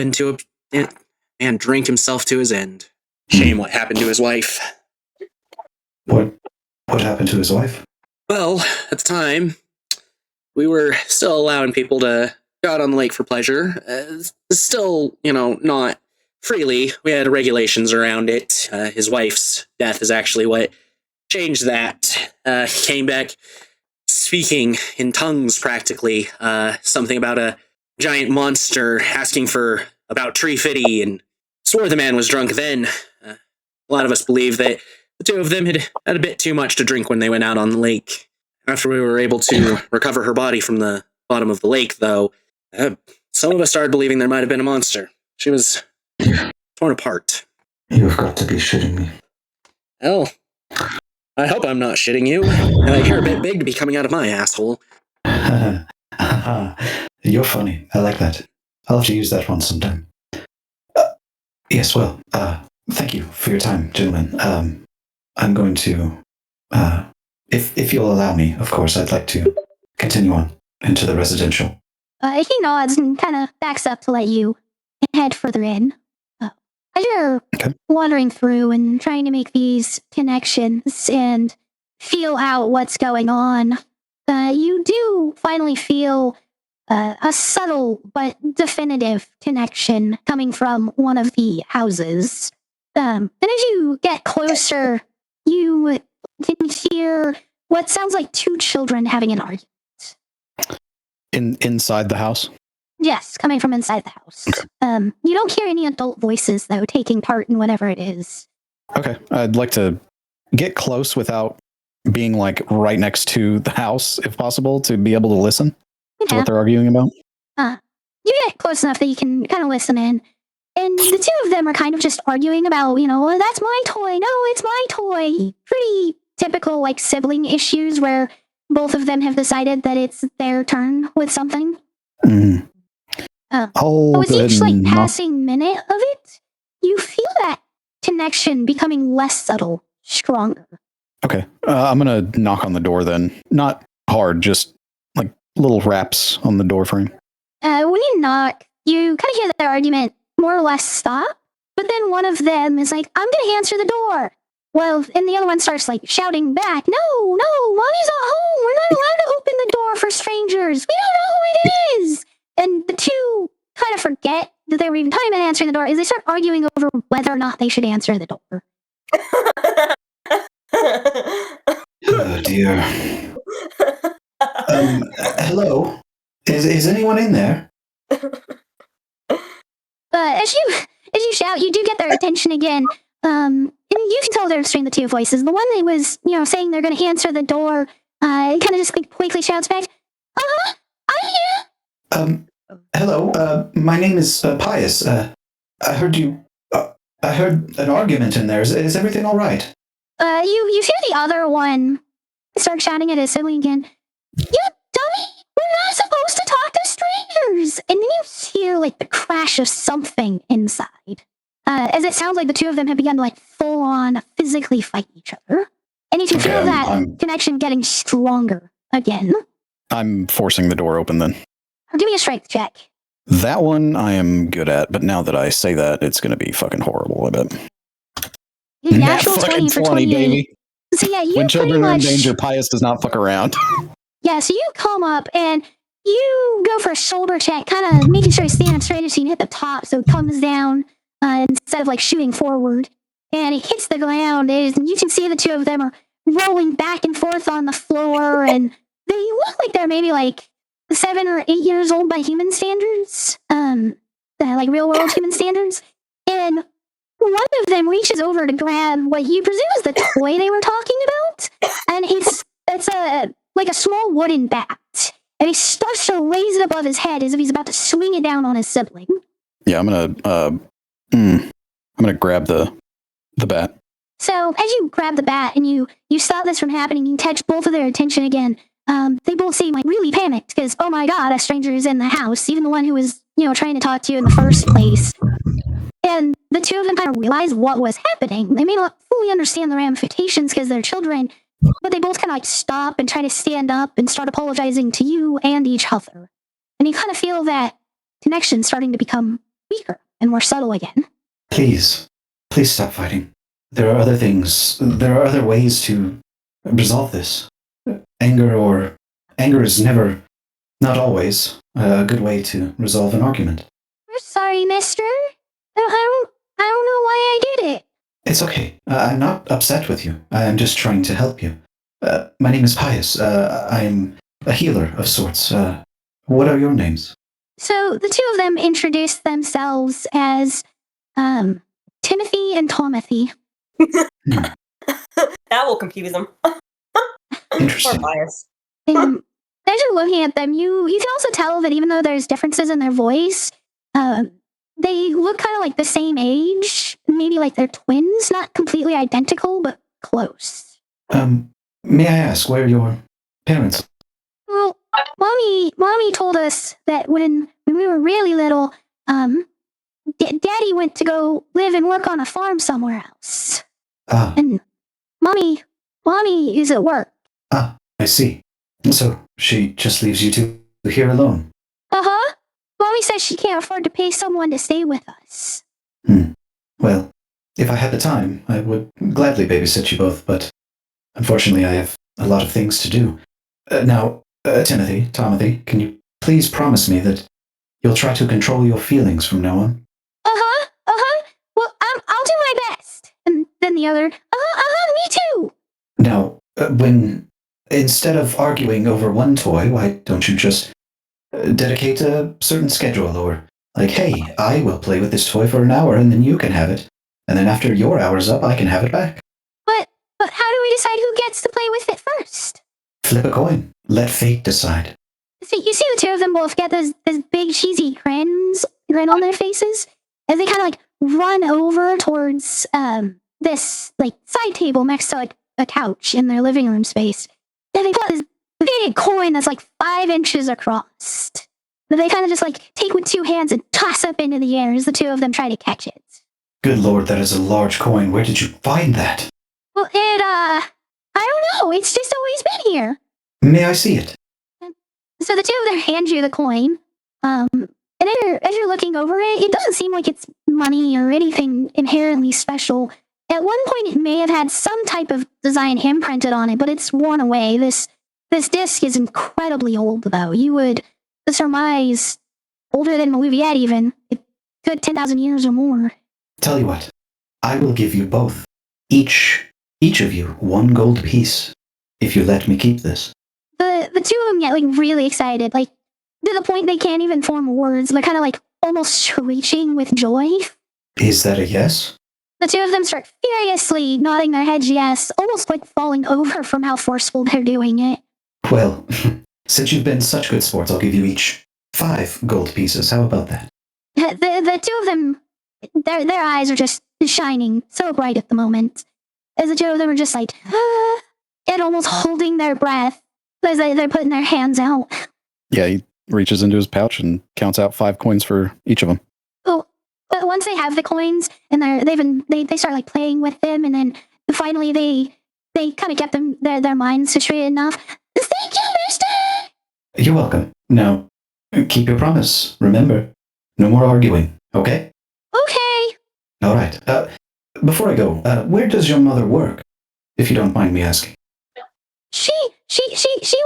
to his end. Shame what happened to his wife. What happened to his wife? Well, at the time, we were still allowing people to go out on the lake for pleasure. Still, not freely. We had regulations around it. His wife's death is actually what changed that. He came back speaking in tongues, practically. Something about a giant monster asking for about Tree Fitty, and swore the man was drunk then. A lot of us believe that the two of them had a bit too much to drink when they went out on the lake. After we were able to recover her body from the bottom of the lake, though, some of us started believing there might have been a monster. She was torn apart. You've got to be shitting me. Hell, I hope I'm not shitting you. You're a bit big to be coming out of my asshole. You're funny. I like that. I'll have to use that one sometime. Yes, well, thank you for your time, gentlemen. I'm going to, if you'll allow me, of course, I'd like to continue on into the residential. He nods and kind of backs up to let you head further in. As you're wandering through and trying to make these connections and feel out what's going on, you do finally feel a subtle but definitive connection coming from one of the houses. And as you get closer, you can hear what sounds like two children having an argument. Inside the house? Yes, coming from inside the house. You don't hear any adult voices, though, taking part in whatever it is. Okay. I'd like to get close without being like right next to the house, if possible, to be able to listen to what they're arguing about. You get close enough that you can kind of listen in. And the two of them are kind of just arguing about, "Oh, that's my toy. No, it's my toy." Pretty typical, like, sibling issues where both of them have decided that it's their turn with something. Mm. With each, like, passing minute of it, you feel that connection becoming less subtle, stronger. Okay. I'm going to knock on the door then. Not hard, just like little raps on the door frame. When you knock, you kind of hear their argument more or less stop, but then one of them is like, I'm gonna answer the door. Well, and the other one starts like shouting back, no, mommy's not home. We're not allowed to open the door for strangers. We don't know who it is. And the two kind of forget that they were even talking about answering the door as they start arguing over whether or not they should answer the door. Oh dear. Hello? Is anyone in there? But as you shout, you do get their attention again. And you can tell they're between the two voices. The one that was, saying they're going to answer the door, kind of just quickly shouts back, I'm here. Hello. My name is Pius. I heard you. I heard an argument in there. Is everything all right? You hear the other one start shouting at his sibling again. You dummy! We're not supposed to talk to strangers. And then you hear like the crash of something inside. As it sounds like the two of them have begun to like full on physically fight each other. And you can feel that connection getting stronger again. I'm forcing the door open then. Give me a strength check. That one I am good at, but now that I say that, it's going to be fucking horrible, I bet. Natural 20 for 28. Baby. So yeah, you when children pretty much... are in danger, Pius does not fuck around. Yeah, so you come up and you go for a shoulder check, kind of making sure you stand up straight so you can hit the top so it comes down instead of like shooting forward. And it hits the ground and you can see the two of them are rolling back and forth on the floor and they look like they're maybe like 7 or 8 years old by human standards, like real world human standards. And one of them reaches over to grab what you presume is the toy they were talking about, and it's like a small wooden bat, and he starts to raise it above his head as if he's about to swing it down on his sibling. Yeah, I'm gonna grab the bat. So as you grab the bat and you stop this from happening, you catch both of their attention again. They both seem like really panicked because, oh my god, a stranger is in the house, even the one who was, trying to talk to you in the first place. And the two of them kind of realize what was happening. They may not fully understand the ramifications because they're children, but they both kind of like stop and try to stand up and start apologizing to you and each other. And you kind of feel that connection starting to become weaker and more subtle again. Please stop fighting. There are other things. There are other ways to resolve this. Anger is never, not always, a good way to resolve an argument. We're sorry, mister. I don't know why I did it. It's okay. I'm not upset with you. I'm just trying to help you. My name is Pius. I'm a healer of sorts. What are your names? So the two of them introduced themselves as Timothy and Tomothy. That will confuse them. Interesting. Bias. And as you're looking at them, you can also tell that even though there's differences in their voice, they look kind of like the same age. Maybe like they're twins, not completely identical, but close. May I ask where your parents? Well, mommy told us that when we were really little, Daddy went to go live and work on a farm somewhere else. And mommy is at work. I see. So she just leaves you two here alone? Uh-huh. Mommy says she can't afford to pay someone to stay with us. Well, if I had the time, I would gladly babysit you both, but unfortunately I have a lot of things to do. Now, Tomothy, can you please promise me that you'll try to control your feelings from now on? Well, I'll do my best. And then the other, me too. Now, when instead of arguing over one toy, why don't you just dedicate a certain schedule, or like, hey, I will play with this toy for an hour and then you can have it, and then after your hour's up, I can have it back. But how do we decide who gets to play with it first? Flip a coin. Let fate decide. So you see the two of them both get those big cheesy grin on their faces as they kind of like run over towards this like side table next to like a couch in their living room space. And they put this big coin that's like 5 inches across. That they kind of just like take with 2 hands and toss up into the air as the two of them try to catch it. Good lord, that is a large coin. Where did you find that? Well, I don't know. It's just always been here. May I see it? So the two of them hand you the coin. And as you're looking over it, it doesn't seem like it's money or anything inherently special. At one point, it may have had some type of design imprinted on it, but it's worn away. This disc is incredibly old, though. You would surmise older than Maluviette, even. It could 10,000 years or more. Tell you what, I will give you both, each of you, 1 gold piece, if you let me keep this. The two of them get like really excited, like to the point they can't even form words. They're kind of like almost screeching with joy. Is that a yes? The two of them start furiously nodding their heads yes, almost like falling over from how forceful they're doing it. Well, since you've been such good sports, I'll give you each 5 gold pieces. How about that? The two of them, their eyes are just shining so bright at the moment. As the two of them are just like, and almost holding their breath as they're putting their hands out. Yeah, he reaches into his pouch and counts out 5 coins for each of them. Oh, but once they have the coins and they start like playing with them, and then finally they kind of get them their minds situated enough. Thank you, Mister. You're welcome. Now, keep your promise. Remember, no more arguing, okay? Okay. All right. Before I go, where does your mother work, if you don't mind me asking? She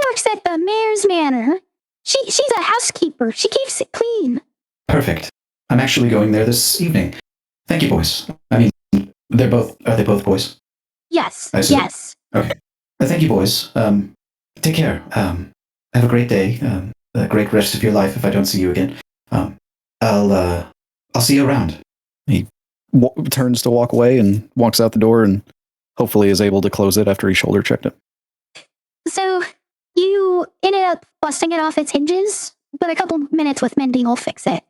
works at the mayor's manor. She's a housekeeper. She keeps it clean. Perfect. I'm actually going there this evening. Thank you, boys. I mean, are they both boys? Yes. I see. Yes. Okay. Thank you, boys. Take care. Have a great day. A great rest of your life if I don't see you again. I'll see you around. He turns to walk away and walks out the door and hopefully is able to close it after he shoulder checked it. So you ended up busting it off its hinges, but a couple minutes with mending will fix it.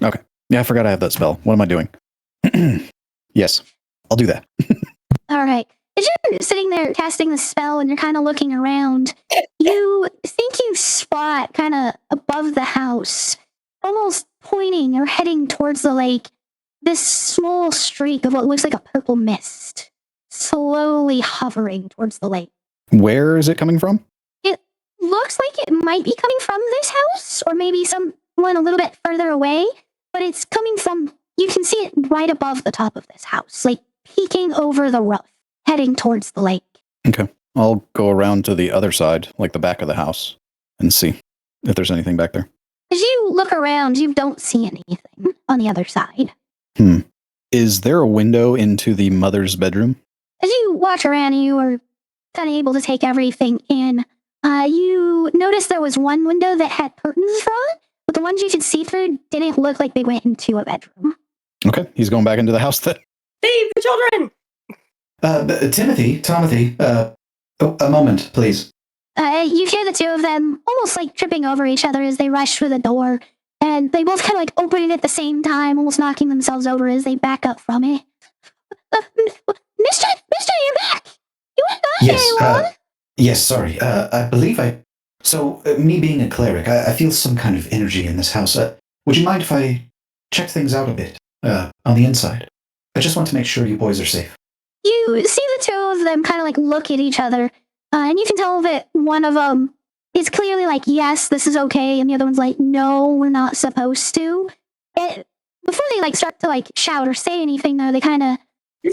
Okay. Yeah, I forgot I have that spell. What am I doing? Yes, I'll do that. All right. As you're sitting there casting the spell and you're kind of looking around, you think you spot kind of above the house, almost pointing or heading towards the lake, this small streak of what looks like a purple mist, slowly hovering towards the lake. Where is it coming from? It looks like it might be coming from this house, or maybe someone a little bit further away, but it's coming from, you can see it right above the top of this house, like peeking over the roof, heading towards the lake. Okay. I'll go around to the other side, like the back of the house, and see if there's anything back there. As you look around, you don't see anything on the other side. Is there a window into the mother's bedroom? As you watch around, you are kind of able to take everything in. You notice there was one window that had curtains drawn, but the ones you could see through didn't look like they went into a bedroom. Okay, he's going back into the house then. Save the children! Timothy, a moment, please. You hear the two of them almost like tripping over each other as they rush through the door, and they both kind of like open it at the same time, almost knocking themselves over as they back up from it. Mister, you're back! You weren't gone very long! Yes, sorry. I believe me being a cleric, I feel some kind of energy in this house. Would you mind if I check things out a bit, on the inside? I just want to make sure you boys are safe. You see the two of them kind of like look at each other, and you can tell that one of them is clearly like, yes, this is okay, and the other one's like, no, we're not supposed to. Before they like start to like shout or say anything, though, they kind of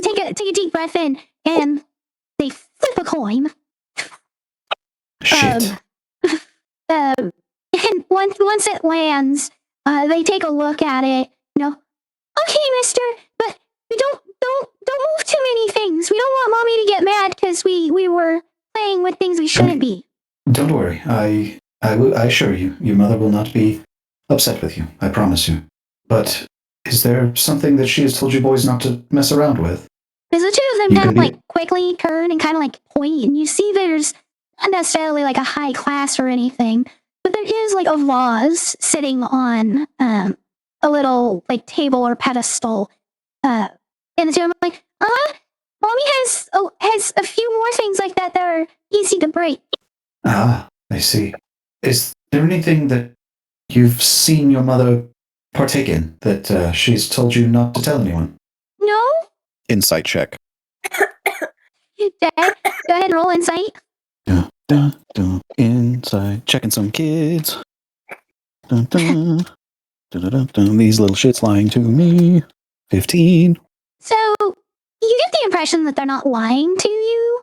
take a deep breath in, and they flip a coin. Shit. And once it lands, they take a look at it. Okay, mister, but we don't move too many things. We don't want mommy to get mad because we were playing with things we shouldn't be. Don't worry. I assure you, your mother will not be upset with you. I promise you. But is there something that she has told you boys not to mess around with? Because the two of them kind of like quickly turn and kind of like point, and you see there's not necessarily like a high class or anything, but there is like a vase sitting on a little like table or pedestal. And the two of them are like, mommy has a few more things like that are easy to break. Ah, I see. Is there anything that you've seen your mother partake in that she's told you not to tell anyone? No? Insight check. Dad, go ahead and roll insight. Insight. Checking some kids. Dun, dun. Dun, dun, dun, dun. These little shits lying to me. 15. So you get the impression that they're not lying to you,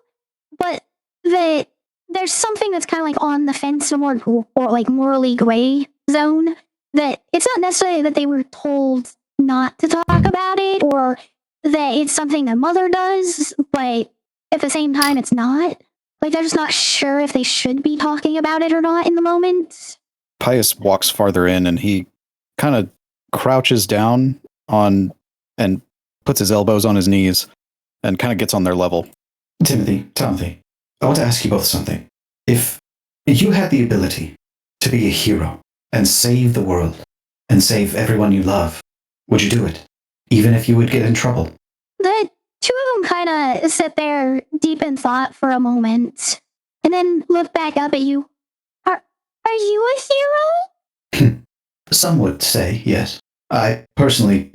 but that there's something that's kind of like on the fence, or like morally gray zone. That it's not necessarily that they were told not to talk about it, or that it's something that mother does, but at the same time, it's not. Like they're just not sure if they should be talking about it or not in the moment. Pius walks farther in and he kind of crouches down on and puts his elbows on his knees and kind of gets on their level. Timothy, I want to ask you both something. If you had the ability to be a hero and save the world and save everyone you love, would you do it? Even if you would get in trouble? The two of them kind of sit there deep in thought for a moment and then look back up at you. Are you a hero? Some would say yes. I personally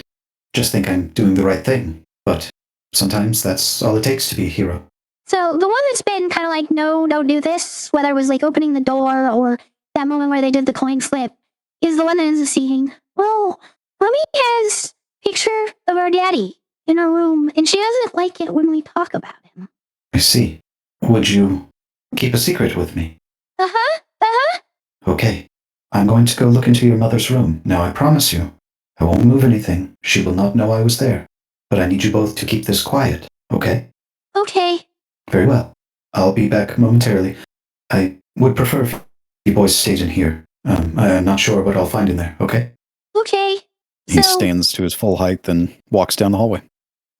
just think I'm doing the right thing, but sometimes that's all it takes to be a hero. So the one that's been kind of like, no, don't do this, whether it was like opening the door or that moment where they did the coin flip, is the one that is seeing, well, Mommy has a picture of our daddy in her room, and she doesn't like it when we talk about him. I see. Would you keep a secret with me? Uh-huh. Okay. I'm going to go look into your mother's room. Now, I promise you, I won't move anything. She will not know I was there. But I need you both to keep this quiet, okay? Okay. Very well. I'll be back momentarily. I would prefer if you boys stayed in here. I'm not sure what I'll find in there, okay? Okay. He So, stands to his full height and walks down the hallway,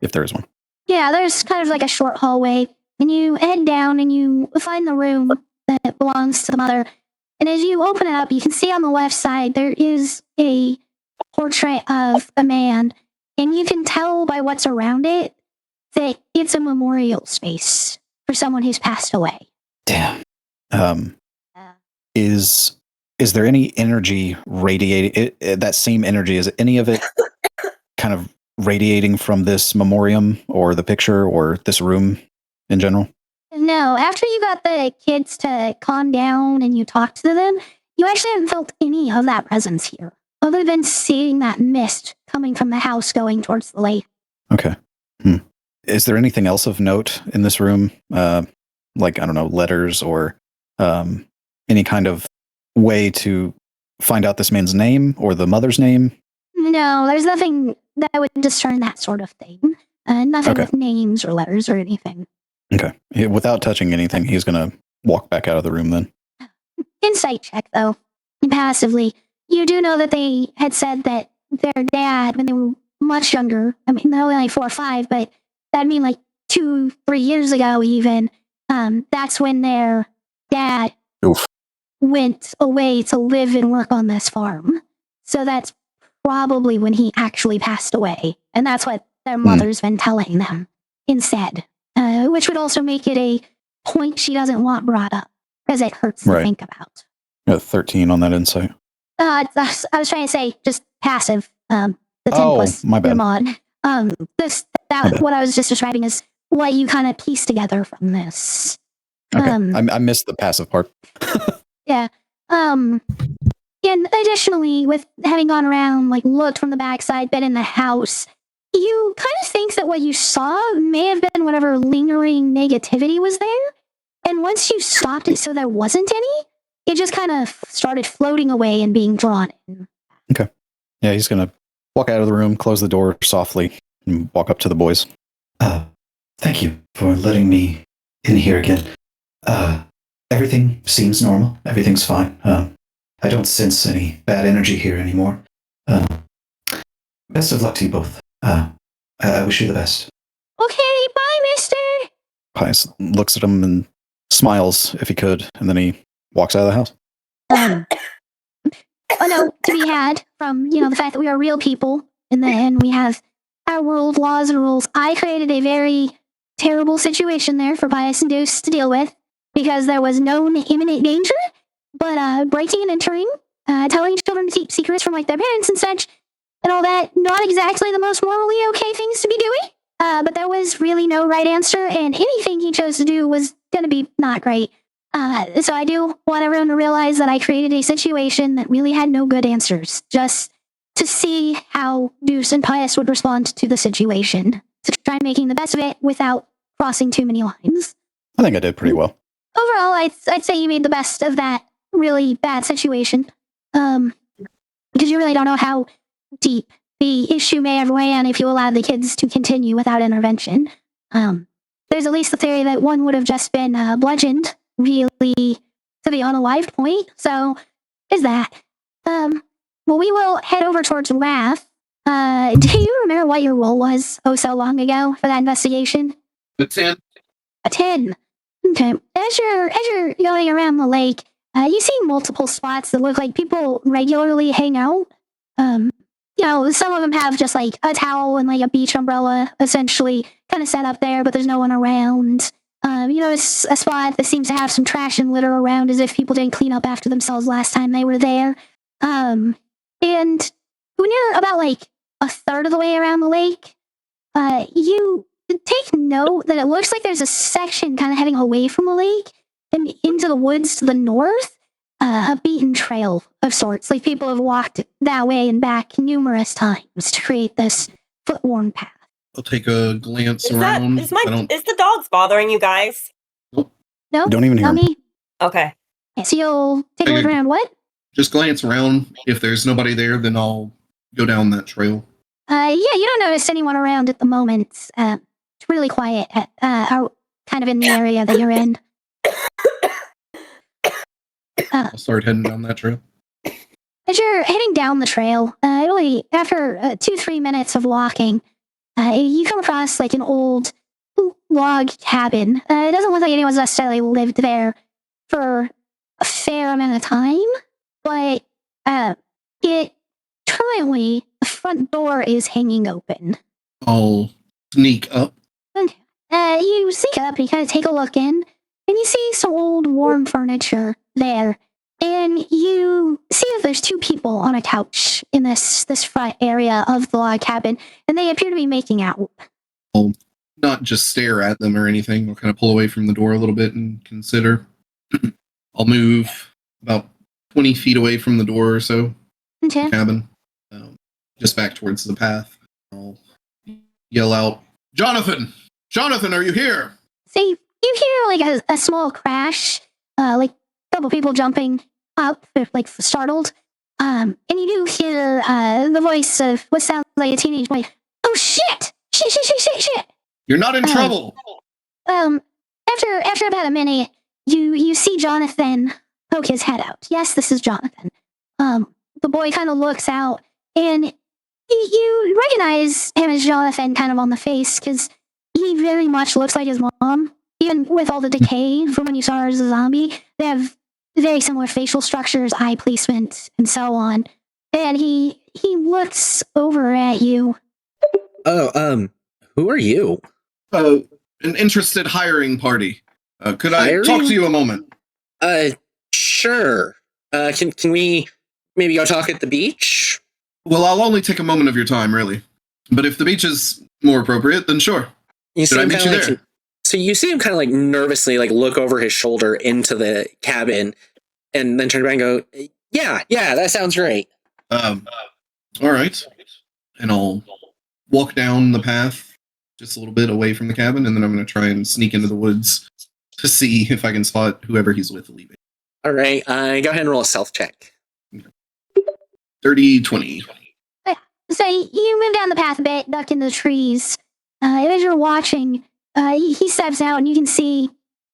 if there is one. yeah, there's kind of like a short hallway, and you head down and you find the room that belongs to the mother. And as you open it up, you can see on the left side there is a portrait of a man, and you can tell by what's around it that it's a memorial space for someone who's passed away. Damn. Is there any energy radiating? That same energy, is any of it kind of radiating from this memoriam or the picture or this room in general? No, after you got the kids to calm down and you talked to them, you actually haven't felt any of that presence here, other than seeing that mist coming from the house going towards the lake. Okay. Is there anything else of note in this room? Like, I don't know, letters or any kind of way to find out this man's name or the mother's name? No, there's nothing that would discern that sort of thing. Nothing Okay. with names or letters or anything. Okay. Without touching anything, he's going to walk back out of the room then. Insight check, though. Passively. You do know that they had said that their dad, when they were much younger, I mean, they're only like 4 or 5, but that'd mean like 2, 3 years ago even, that's when their dad Oof. went away to live and work on this farm. So that's probably when he actually passed away. And that's what their mother's been telling them instead. Which would also make it a point she doesn't want brought up, because it hurts to Right. think about. Got 13 on that insight. I was trying to say just passive. The 10 Oh, plus my bad. your mod. What I was just describing is what you kind of piece together from this. Okay. I missed the passive part. Yeah. And additionally, with having gone around, like looked from the backside, been in the house, you kind of think that what you saw may have been whatever lingering negativity was there. And once you stopped it so there wasn't any, it just kind of started floating away and being drawn in. Okay. Yeah, he's going to walk out of the room, close the door softly, and walk up to the boys. Thank you for letting me in here again. Everything seems normal. Everything's fine. I don't sense any bad energy here anymore. Best of luck to you both. I wish you the best. Okay, bye, mister. Pius looks at him and smiles if he could, and then he walks out of the house. A note to be had from, the fact that we are real people and we have our world laws and rules. I created a very terrible situation there for Pius and Deuce to deal with because there was no imminent danger, but breaking and entering, telling children to keep secrets from like their parents and such, and all that, not exactly the most morally okay things to be doing. But there was really no right answer, and anything he chose to do was going to be not great. So I do want everyone to realize that I created a situation that really had no good answers, just to see how Deuce and Pius would respond to the situation, to try making the best of it without crossing too many lines. I think I did pretty well. Overall, I'd say you made the best of that really bad situation. Because you really don't know how deep the issue may have ran if you allowed the kids to continue without intervention. There's at least the theory that one would have just been bludgeoned really to the unalived point. So, is that. Well, we will head over towards Wrath. Do you remember what your role was so long ago for that investigation? A 10. A 10. Okay. As you're going around the lake, you see multiple spots that look like people regularly hang out. Some of them have just like a towel and like a beach umbrella essentially kind of set up there, but there's no one around. It's a spot that seems to have some trash and litter around as if people didn't clean up after themselves last time they were there. And when you're about like a third of the way around the lake, you take note that it looks like there's a section kind of heading away from the lake and into the woods to the north, a beaten trail of sorts. Like people have walked that way and back numerous times to create this foot-worn path. I'll take a glance Is around. is the dogs bothering you guys? No, Don't even hear not me. me. Okay. So you'll take a look around what? Just glance around. If there's nobody there, then I'll go down that trail. You don't notice anyone around at the moment. It's really quiet kind of in the area that you're in. I'll start heading down that trail. As you're heading down the trail, after 2-3 minutes of walking, you come across like an old log cabin. It doesn't look like anyone's necessarily lived there for a fair amount of time, but currently the front door is hanging open. I'll sneak up. You sneak up, you kind of take a look in, and you see some old warm furniture there. And you see that there's 2 people on a couch in this front area of the log cabin, and they appear to be making out. I'll not just stare at them or anything. I'll kind of pull away from the door a little bit and consider. I'll move about 20 feet away from the door or so. Okay. The cabin. Just back towards the path. I'll yell out, Jonathan! Jonathan, are you here? So you hear like a small crash, like a couple people jumping up, like startled. And you do hear the voice of what sounds like a teenage boy. Oh shit! Shit! You're not in trouble! After about a minute, you see Jonathan poke his head out. Yes, this is Jonathan. The boy kind of looks out, and you recognize him as Jonathan kind of on the face, because he very much looks like his mom. Even with all the decay from when you saw her as a zombie, they have very similar facial structures, eye placement, and so on. And he looks over at you. Oh, who are you? An interested hiring party. Could I talk to you a moment? Sure. Can we maybe go talk at the beach? Well, I'll only take a moment of your time, really. But if the beach is more appropriate, then sure. Should I meet you there? So you see him kind of like nervously like look over his shoulder into the cabin and then turn around and go, yeah, that sounds great. All right. And I'll walk down the path just a little bit away from the cabin, and then I'm going to try and sneak into the woods to see if I can spot whoever he's with leaving. All right. Go ahead and roll a stealth check. 30-20. So you move down the path a bit, duck into the trees. As you're watching, he steps out, and you can see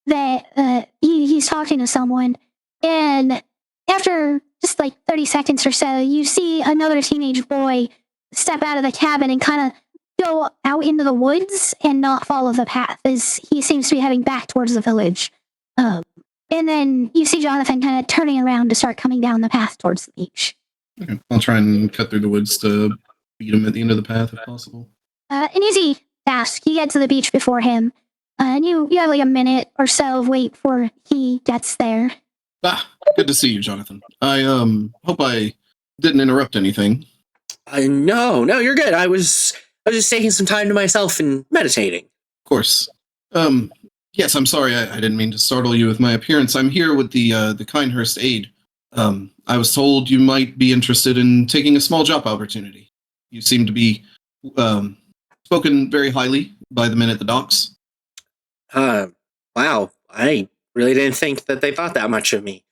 that he's talking to someone. And after just like 30 seconds or so, you see another teenage boy step out of the cabin and kind of go out into the woods and not follow the path, as he seems to be heading back towards the village. And then you see Jonathan kind of turning around to start coming down the path towards the beach. Okay. I'll try and cut through the woods to beat him at the end of the path if possible. An easy task. You get to the beach before him. And you have like a minute or so of wait before he gets there. Good to see you, Jonathan. I hope I didn't interrupt anything. No, you're good. I was just taking some time to myself and meditating. Of course. Yes, I'm sorry. I didn't mean to startle you with my appearance. I'm here with the Kinehurst aid. I was told you might be interested in taking a small job opportunity. You seem to be spoken very highly by the men at the docks. Wow. I really didn't think that they thought that much of me.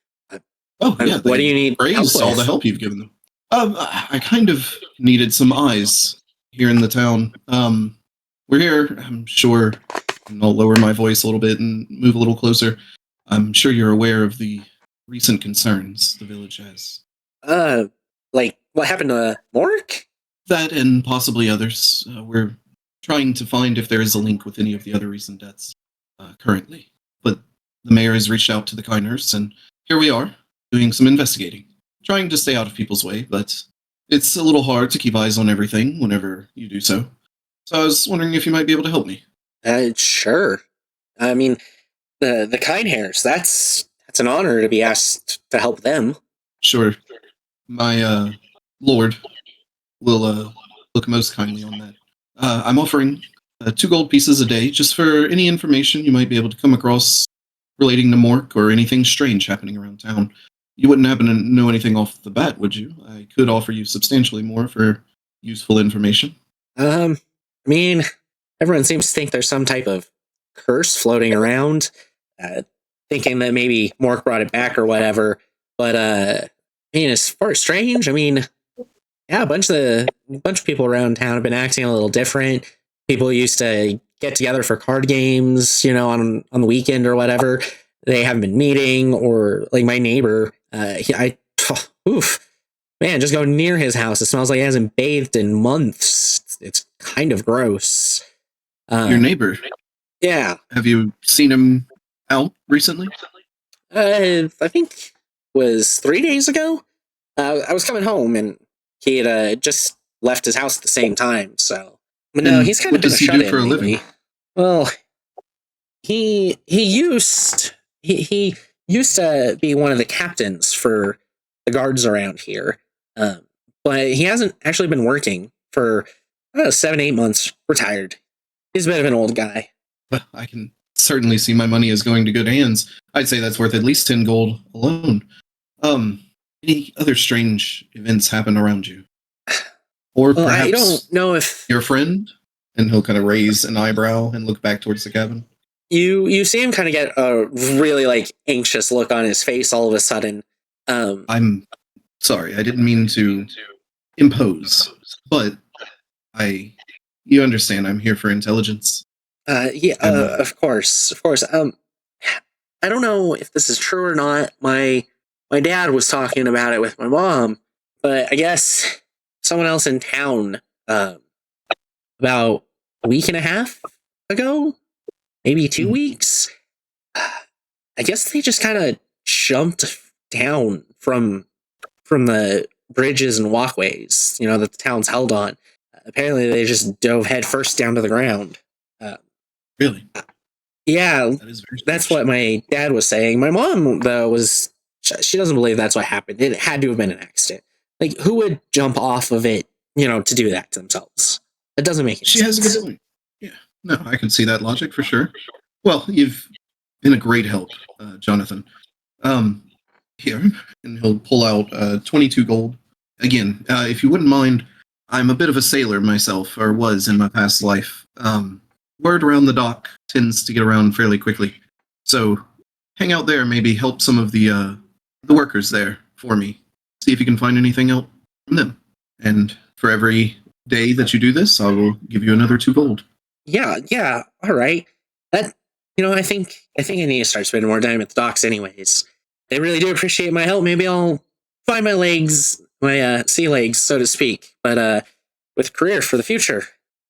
Oh, yeah. What do you need help Praised all the with? help you've given them. I kind of needed some eyes here in the town. We're here. I'm sure, and I'll lower my voice a little bit and move a little closer. I'm sure you're aware of the recent concerns the village has. Like, what happened to Mork? That and possibly others. We're trying to find if there is a link with any of the other recent deaths currently. But the mayor has reached out to the Kinehursts, and here we are, doing some investigating. Trying to stay out of people's way, but it's a little hard to keep eyes on everything whenever you do so. So I was wondering if you might be able to help me. Sure. I mean, the Kind Hairs, that's an honor to be asked to help them. Sure. My lord will look most kindly on that. I'm offering 2 gold pieces a day just for any information you might be able to come across relating to Mork or anything strange happening around town. You wouldn't happen to know anything off the bat, would you? I could offer you substantially more for useful information. I mean, everyone seems to think there's some type of curse floating around, thinking that maybe Mork brought it back or whatever. But I mean, as far as strange, I mean, yeah, a bunch of people around town have been acting a little different. People used to get together for card games, on the weekend or whatever. They haven't been meeting, or like my neighbor, man, just go near his house. It smells like he hasn't bathed in months. It's kind of gross. Your neighbor? Yeah. Have you seen him out recently? I think it was 3 days ago. I was coming home and he had just left his house at the same time. So, but no, And he's kind what of been does a he do shut-in for a lately. living? Well, he used to be one of the captains for the guards around here, but he hasn't actually been working for 7-8 months. Retired. He's a bit of an old guy. Well, I can certainly see my money is going to good hands. I'd say that's worth at least 10 gold alone. Any other strange events happen around you? Or Well, perhaps I don't know if your friend? And he'll kind of raise an eyebrow and look back towards the cabin. you see him kind of get a really anxious look on his face all of a sudden. I'm sorry, I didn't mean to impose, but you understand I'm here for intelligence. Yeah, of course. I don't know if this is true or not. My dad was talking about it with my mom, but I guess someone else in town, about a week and a half ago, maybe 2 weeks, I guess they just kind of jumped down from the bridges and walkways, that the town's held on. Apparently, they just dove headfirst down to the ground. Really? Yeah, That is very that's strange. what my dad was saying. My mom, though, she doesn't believe that's what happened. It had to have been an accident. Like, who would jump off of it, to do that to themselves? It doesn't make any She sense. has a good point. Yeah, no, I can see that logic for sure. Well, you've been a great help, Jonathan. Here, and he'll pull out 22 gold. Again, if you wouldn't mind, I'm a bit of a sailor myself, or was in my past life. Word around the dock tends to get around fairly quickly. So hang out there, maybe help some of the workers there for me. See if you can find anything out from them. And for every day that you do this, I will give you another 2 gold. Yeah, all right. That, I think I need to start spending more time at the docks anyways. They really do appreciate my help. Maybe I'll find my legs, my sea legs, so to speak, but with a career for the future.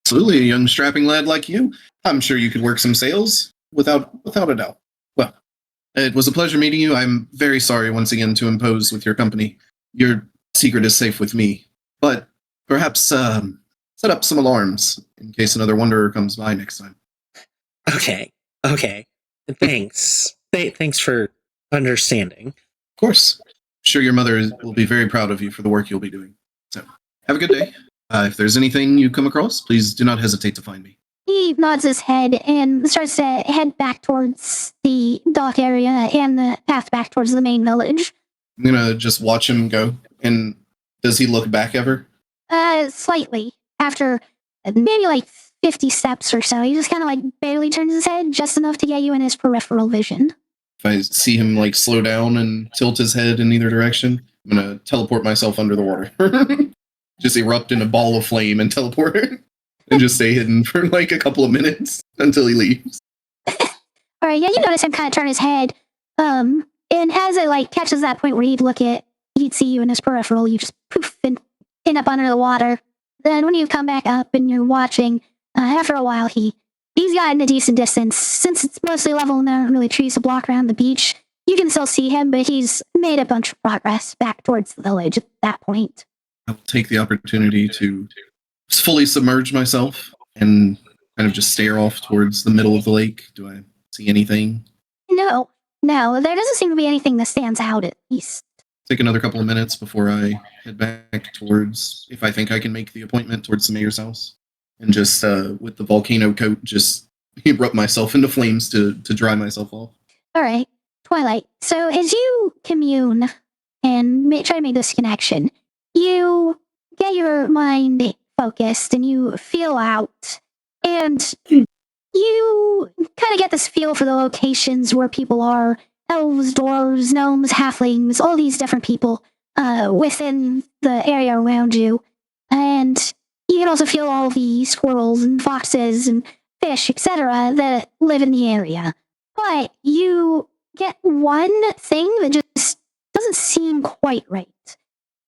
Absolutely, a young strapping lad like you. I'm sure you could work some sales, without a doubt. Well, it was a pleasure meeting you. I'm very sorry once again to impose with your company. Your secret is safe with me. But perhaps set up some alarms in case another wanderer comes by next time. Okay. Thanks. Thanks for understanding. Of course. Sure your mother will be very proud of you for the work you'll be doing. So, have a good day. If there's anything you come across, please do not hesitate to find me. He nods his head and starts to head back towards the dock area and the path back towards the main village. I'm gonna just watch him go. And does he look back ever? Slightly. After maybe like 50 steps or so, he just kind of like barely turns his head, just enough to get you in his peripheral vision. If I see him like slow down and tilt his head in either direction, I'm gonna teleport myself under the water. Just erupt in a ball of flame and teleport. And just stay hidden for like a couple of minutes until he leaves. Alright, yeah, you notice him kind of turn his head. And as it like catches that point where he'd see you in his peripheral, you just poof and end up under the water. Then when you come back up and you're watching, after a while he's gotten a decent distance. Since it's mostly level and there aren't really trees to block around the beach, you can still see him, but he's made a bunch of progress back towards the village at that point. I will take the opportunity to just fully submerge myself and kind of just stare off towards the middle of the lake. Do I see anything? No, there doesn't seem to be anything that stands out at least. Take another couple of minutes before I head back towards, if I think I can make the appointment, towards the mayor's house. And just, with the volcano coat, just erupt myself into flames to dry myself off. Alright, Twilight. So as you commune and try to make this connection, you get your mind focused and you feel out. And you kind of get this feel for the locations where people are. Elves, dwarves, gnomes, halflings, all these different people within the area around you. And you can also feel all the squirrels and foxes and fish, etc. that live in the area. But you get one thing that just doesn't seem quite right.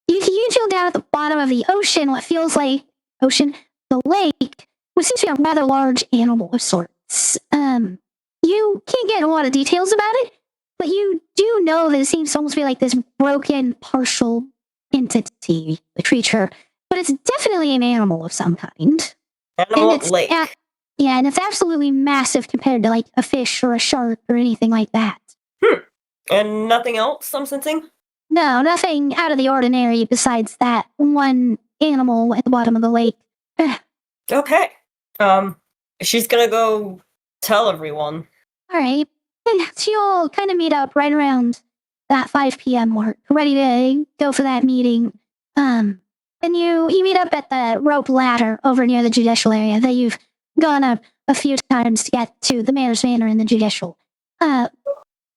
You can feel down at the bottom of the ocean what feels like the lake, which seems to be a rather large animal of sorts. You can't get a lot of details about it, but you do know that it seems to almost be like this broken, partial entity, the creature. But it's definitely an animal of some kind. Animal lake. Yeah, and it's absolutely massive compared to like a fish or a shark or anything like that. And nothing else I'm sensing? No, nothing out of the ordinary besides that one animal at the bottom of the lake. Okay. She's gonna go tell everyone. Alright. So you'll kind of meet up right around that 5 p.m. mark, ready to go for that meeting. And you meet up at the rope ladder over near the judicial area that you've gone up a few times to get to the mayor's manor in the judicial. And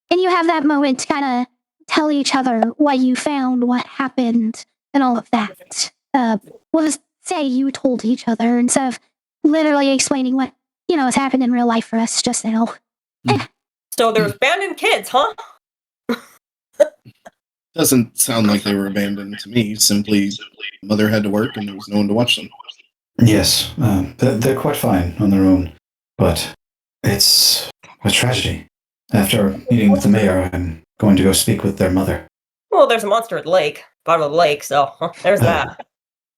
you have that moment to kind of tell each other what you found, what happened, and all of that. We'll just say you told each other instead of literally explaining what, has happened in real life for us just now. So there's abandoned kids, huh? Doesn't sound like they were abandoned to me. Simply, mother had to work and there was no one to watch them. Yes, they're quite fine on their own, but it's a tragedy. After meeting with the mayor, I'm going to go speak with their mother. Well, there's a monster at the lake, bottom of the lake, so there's that.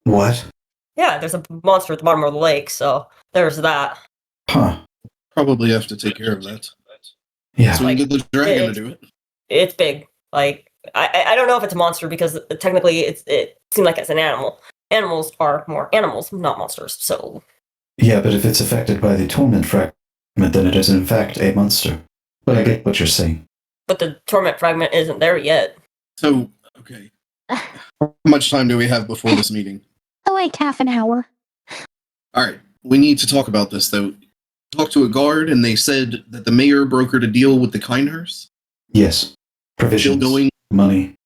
What? Yeah, there's a monster at the bottom of the lake, so there's that. Huh. Probably have to take care of that. Yeah. So we get the dragon to do it. It's big. Like, I don't know if it's a monster because technically it seems like it's an animal. Animals are more animals, not monsters, so... Yeah, but if it's affected by the torment fragment, then it is in fact a monster. But I get what you're saying. But the torment fragment isn't there yet. So, okay. How much time do we have before this meeting? Like half an hour. Alright, we need to talk about this, though. Talked to a guard, and they said that the mayor brokered a deal with the Kindhurst. Yes. Provisions. Still going money.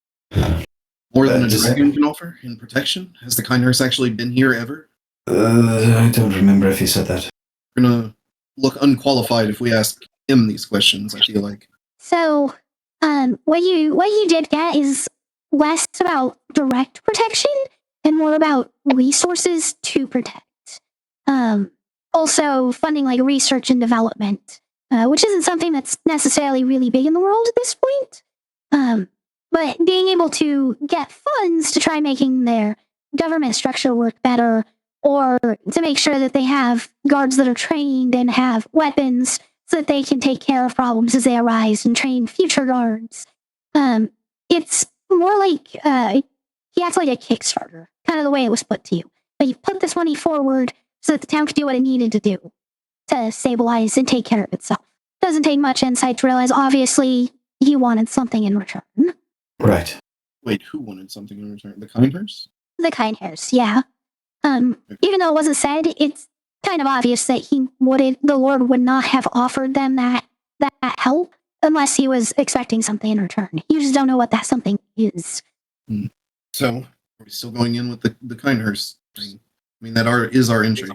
more than a dragon can offer in protection? Has the Kindhurst actually been here ever? I don't remember if he said that. We're gonna look unqualified if we ask him these questions, I feel like. So, what you did get is less about direct protection and more about resources to protect. Also funding like research and development, which isn't something that's necessarily really big in the world at this point. But being able to get funds to try making their government structure work better, or to make sure that they have guards that are trained and have weapons so that they can take care of problems as they arise and train future guards. It's more like he acts like a Kickstarter, kind of the way it was put to you. But you put this money forward so that the town could do what it needed to do. to stabilize and take care of itself. Doesn't take much insight to realize, obviously, he wanted something in return. Right. Wait, who wanted something in return? The Kinders? The kind hairs, yeah. Even though it wasn't said, it's kind of obvious that the Lord would not have offered them that help unless he was expecting something in return. You just don't know what that something is. So, are we still going in with the Kinders thing? I mean, that is our entry.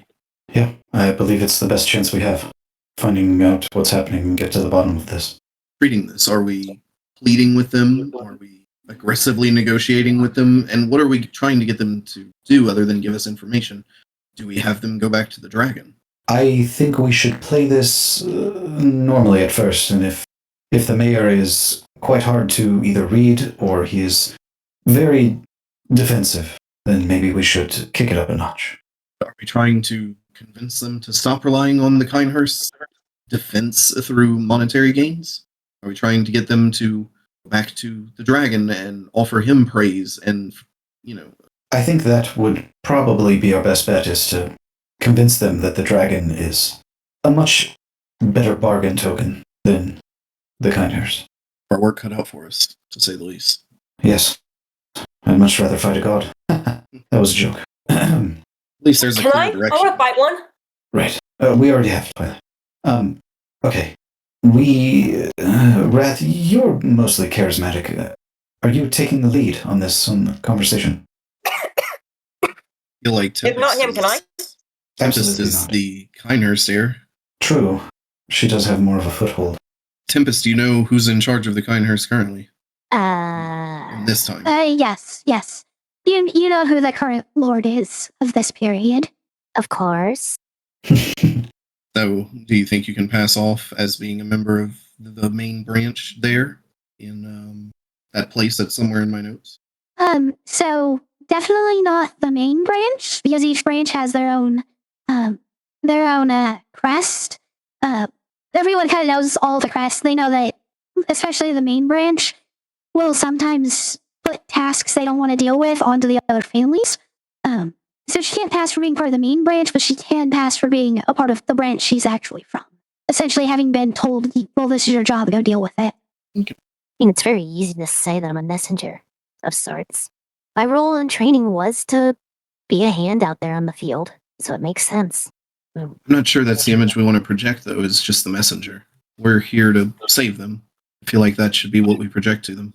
Yeah, I believe it's the best chance we have. Finding out what's happening and get to the bottom of this. Treating this, are we pleading with them? Are we aggressively negotiating with them? And what are we trying to get them to do other than give us information? Do we have them go back to the dragon? I think we should play this normally at first, and if the mayor is quite hard to either read or he is very defensive, then maybe we should kick it up a notch. Are we trying to convince them to stop relying on the Kindhurst's defense through monetary gains? Are we trying to get them to go back to the dragon and offer him praise and, I think that would probably be our best bet, is to convince them that the dragon is a much better bargain token than the Kindhurst. our work cut out for us, to say the least? Yes. I'd much rather fight a god. That was a joke. At least there's a Can clear I? I direction. want to fight one. Right. We already have Twilight. Okay. Wrath, you're mostly charismatic. Are you taking the lead on this conversation? Feel like If not him, can I? Tempest Absolutely is not. the Kindhurst here. True. She does have more of a foothold. Tempest, do you know who's in charge of the Kindhurst currently? This time. Yes. You know who the current lord is of this period. Of course. So, do you think you can pass off as being a member of the main branch there in that place that's somewhere in my notes? So definitely not the main branch, because each branch has their own crest. Everyone kind of knows all the crests. They know that, especially the main branch, will sometimes put tasks they don't want to deal with onto the other families. So she can't pass for being part of the main branch, but she can pass for being a part of the branch she's actually from. Essentially having been told, well, this is your job, go deal with it. I mean, it's very easy to say that I'm a messenger of sorts. My role in training was to be a hand out there on the field, so it makes sense. I'm not sure that's the image we want to project, though. It's just the messenger. We're here to save them. I feel like that should be what we project to them.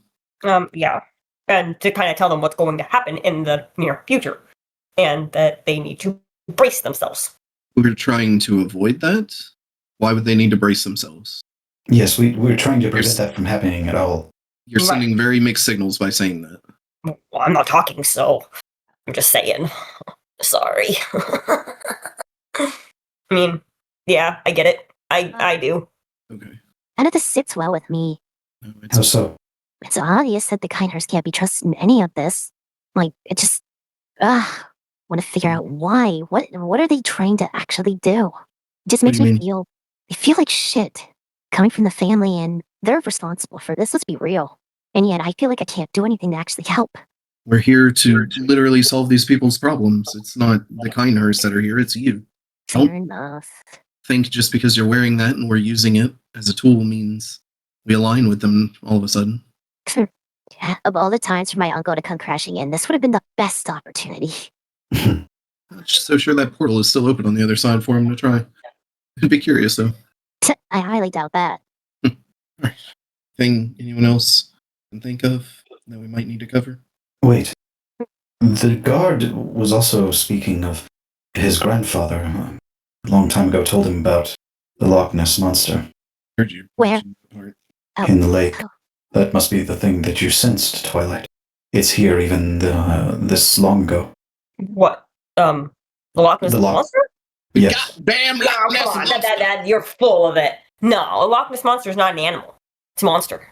Yeah. And to kind of tell them what's going to happen in the near future. And that they need to brace themselves. We're trying to avoid that? Why would they need to brace themselves? Yes, we're trying to prevent that from happening at all. You're Right. sending very mixed signals by saying that. Well, I'm not talking, so I'm just saying. Sorry. I mean, yeah, I get it. I do. Okay. None of this sits well with me. No, How it's, so? It's obvious that the Kindhurst can't be trusted in any of this. Like, it just... want to figure out why. What are they trying to actually do? It just What makes do you me mean? I feel like shit. Coming from the family, and they're responsible for this, let's be real. And yet I feel like I can't do anything to actually help. we're here to literally solve these people's problems. It's not the Kindhurst that are here, it's you. Fair Don't enough. think just because you're wearing that and we're using it as a tool means we align with them all of a sudden. Of all the times for my uncle to come crashing in, this would have been the best opportunity. I'm not so sure that portal is still open on the other side for him to try. I'd be curious, though. I highly doubt that. Thing anyone else can think of that we might need to cover? Wait. The guard was also speaking of his grandfather. A long time ago told him about the Loch Ness Monster Heard you. Where? mention that part. Oh, in the lake. oh. That must be the thing that you sensed, Twilight. It's here even this long ago. What? The Loch Ness The Loch- Monster? Yes. Damn Yeah, come on, that, you're full of it. No, a Loch Ness Monster is not an animal. It's a monster.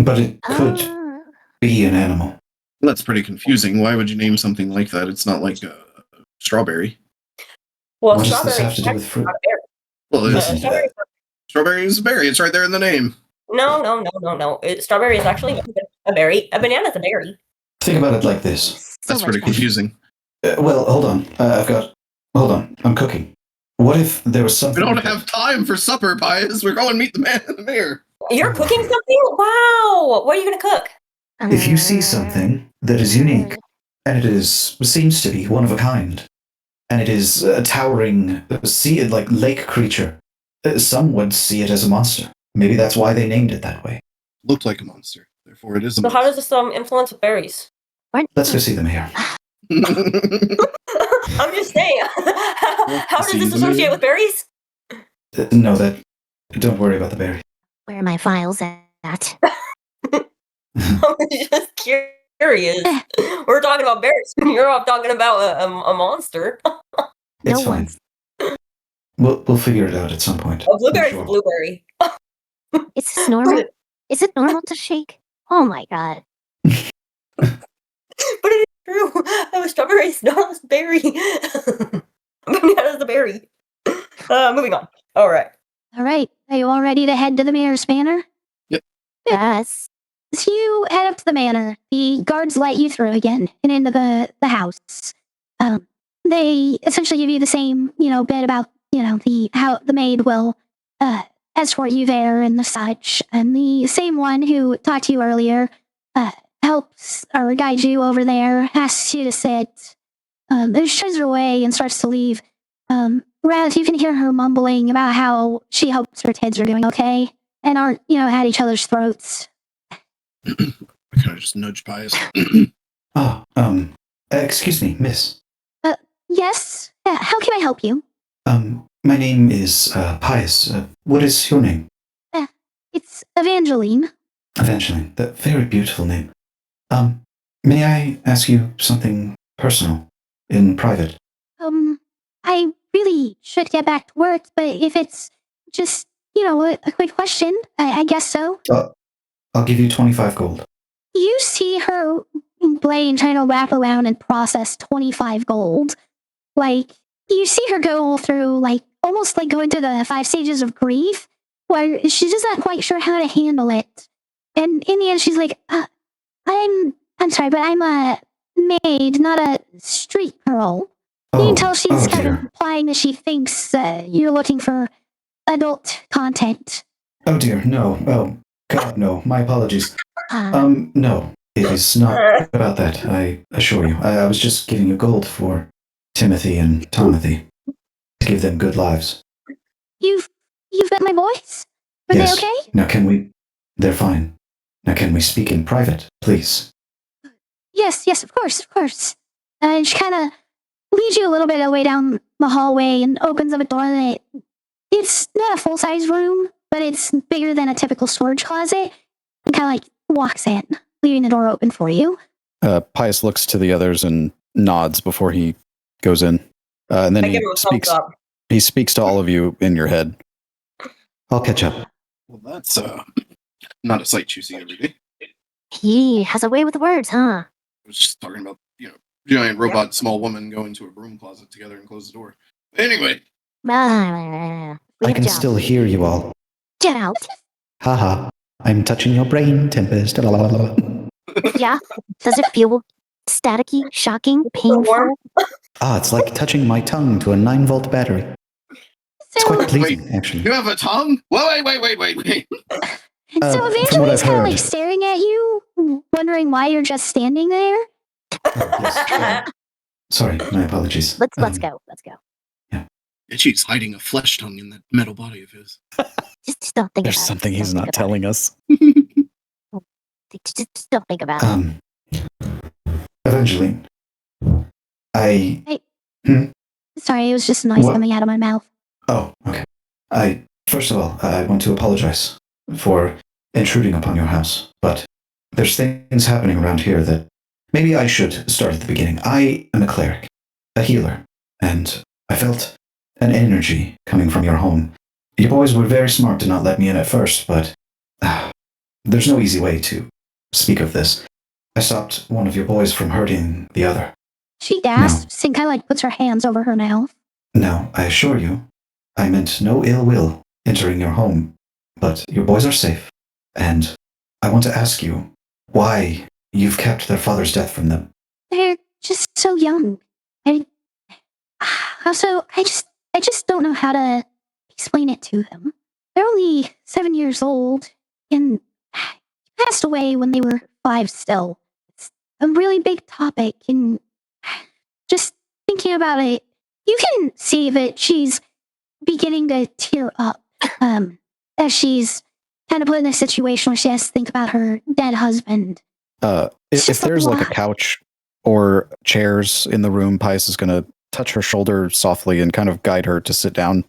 But it could Ah. be an animal. That's pretty confusing. Why would you name something like that? It's not like strawberry. Well, What does strawberry this have to do with fruit? Well, Listen to strawberry, strawberry is a berry. It's right there in the name. no. Strawberry is actually a berry. A banana is a berry. Think about it like this. So That's much pretty better. confusing. Well, hold on. Hold on. I'm cooking. What if there was We something? don't have time for supper, Pius. We're going to meet the man and the mayor. You're cooking something? Wow! What are you gonna cook? If you see something that is unique, and it seems to be one of a kind, and it is a towering sea like lake creature, some would see it as a monster. Maybe that's why they named it that way. Looked like a monster. Therefore, it is a So how monster. does this influence with berries? Let's go see the mayor. I'm just saying. How does this associate with berries? No, don't worry about the berry. Where are my files at? I'm just curious. We're talking about berries. You're off talking about a monster. It's No fine. one's. We'll figure it out at some point. A blueberry's Sure. a blueberry. Is this normal? Is it normal to shake? Oh my god. But it is true. A strawberry is not a berry. Banana is a berry. Moving on. All right. All right. Are you all ready to head to the mayor's manor? Yes. As you head up to the manor, the guards let you through again and into the house. They essentially give you the same, bit about, how the maid will escort you there and the such. And the same one who talked to you earlier helps or guides you over there, asks you to sit. Shows her way and starts to leave. Rath, you can hear her mumbling about how she hopes her kids are doing okay and aren't, at each other's throats. I kind of just nudge Pius. Oh, excuse me, miss. Yes? How can I help you? My name is Pius. What is your name? It's Evangeline. Evangeline. That very beautiful name. May I ask you something personal, in private? I really should get back to work, but if it's just, a quick question, I guess so. I'll give you 25 gold. You see her Blaine trying to wrap around and process 25 gold. Like, you see her go through, almost like going through the 5 stages of grief, where she's just not quite sure how to handle it. And in the end, she's like, I'm sorry, but I'm a maid, not a street girl. You can tell she's kind of implying that she thinks you're looking for adult content. Oh dear, no. Oh, God, no. My apologies. No. It is not about that, I assure you. I was just giving you gold for Timothy and Tomothy to give them good lives. You've met my boys? Are Yes. they okay? Now they're fine. Now can we speak in private, please? Yes, of course. And she kind of leads you a little bit of the way down the hallway and opens up a door that it's not a full-size room, but it's bigger than a typical storage closet. And kind of walks in, leaving the door open for you. Pius looks to the others and nods before he goes in. And then I give him a thumbs up. he speaks to all of you in your head. I'll catch up. Well, that's not a sight you see every day. He has a way with words, huh? I was just talking about, giant robot, small woman go into a broom closet together and close the door. Anyway. I can still hear you all. Get out. Haha. I'm touching your brain, Tempest. La, la, la, la. Yeah? Does it feel staticky, shocking, painful? It's like touching my tongue to a 9-volt battery. It's So, quite pleasing, actually. You have a tongue? Wait. so from what Evangeline's I've kind of heard. staring at you, wondering why you're just standing there. Yes. Sorry, my apologies. Let's go. Itchy's hiding a flesh tongue in that metal body of his. Just don't think There's about it. something he's Just don't not think telling us. about it. Just don't think about it. Evangeline. Sorry, it was just a noise What? coming out of my mouth. Oh, okay. First of all, I want to apologize for intruding upon your house, but there's things happening around here that maybe I should start at the beginning. I am a cleric, a healer, and I felt an energy coming from your home. You boys were very smart to not let me in at first, but there's no easy way to speak of this. I stopped one of your boys from hurting the other. She gasps and kind of puts her hands over her mouth. Now, I assure you, I meant no ill will entering your home, but your boys are safe, and I want to ask you why you've kept their father's death from them. They're just so young. I I just don't know how to explain it to them. They're only 7 years old, and passed away when they were 5 still. It's a really big topic, and just thinking about it, you can see that she's beginning to tear up as she's kind of put in a situation where she has to think about her dead husband. If there's like a couch or chairs in the room, Pius is going to touch her shoulder softly and kind of guide her to sit down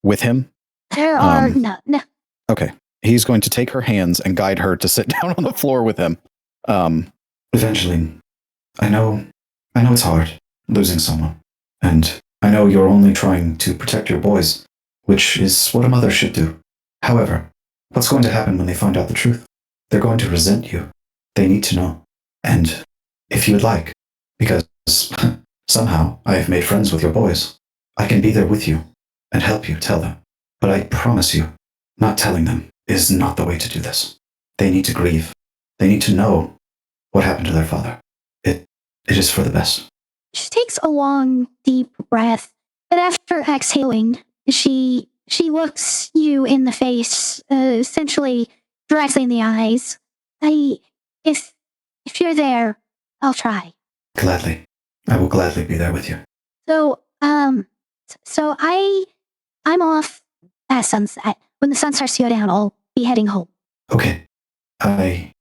with him. There are none. Okay. He's going to take her hands and guide her to sit down on the floor with him. Eventually, I know it's hard losing someone, and I know you're only trying to protect your boys, which is what a mother should do. However, what's going to happen when they find out the truth? They're going to resent you. They need to know. And if you would like, because somehow I have made friends with your boys, I can be there with you and help you tell them. But I promise you, not telling them is not the way to do this. They need to grieve. They need to know what happened to their father. It is for the best. She takes a long, deep breath, and after exhaling, she looks you in the face, essentially directly in the eyes. If you're there, I'll try. Gladly. I will gladly be there with you. So I'm off at sunset. When the sun starts to go down, I'll be heading home. Okay. Me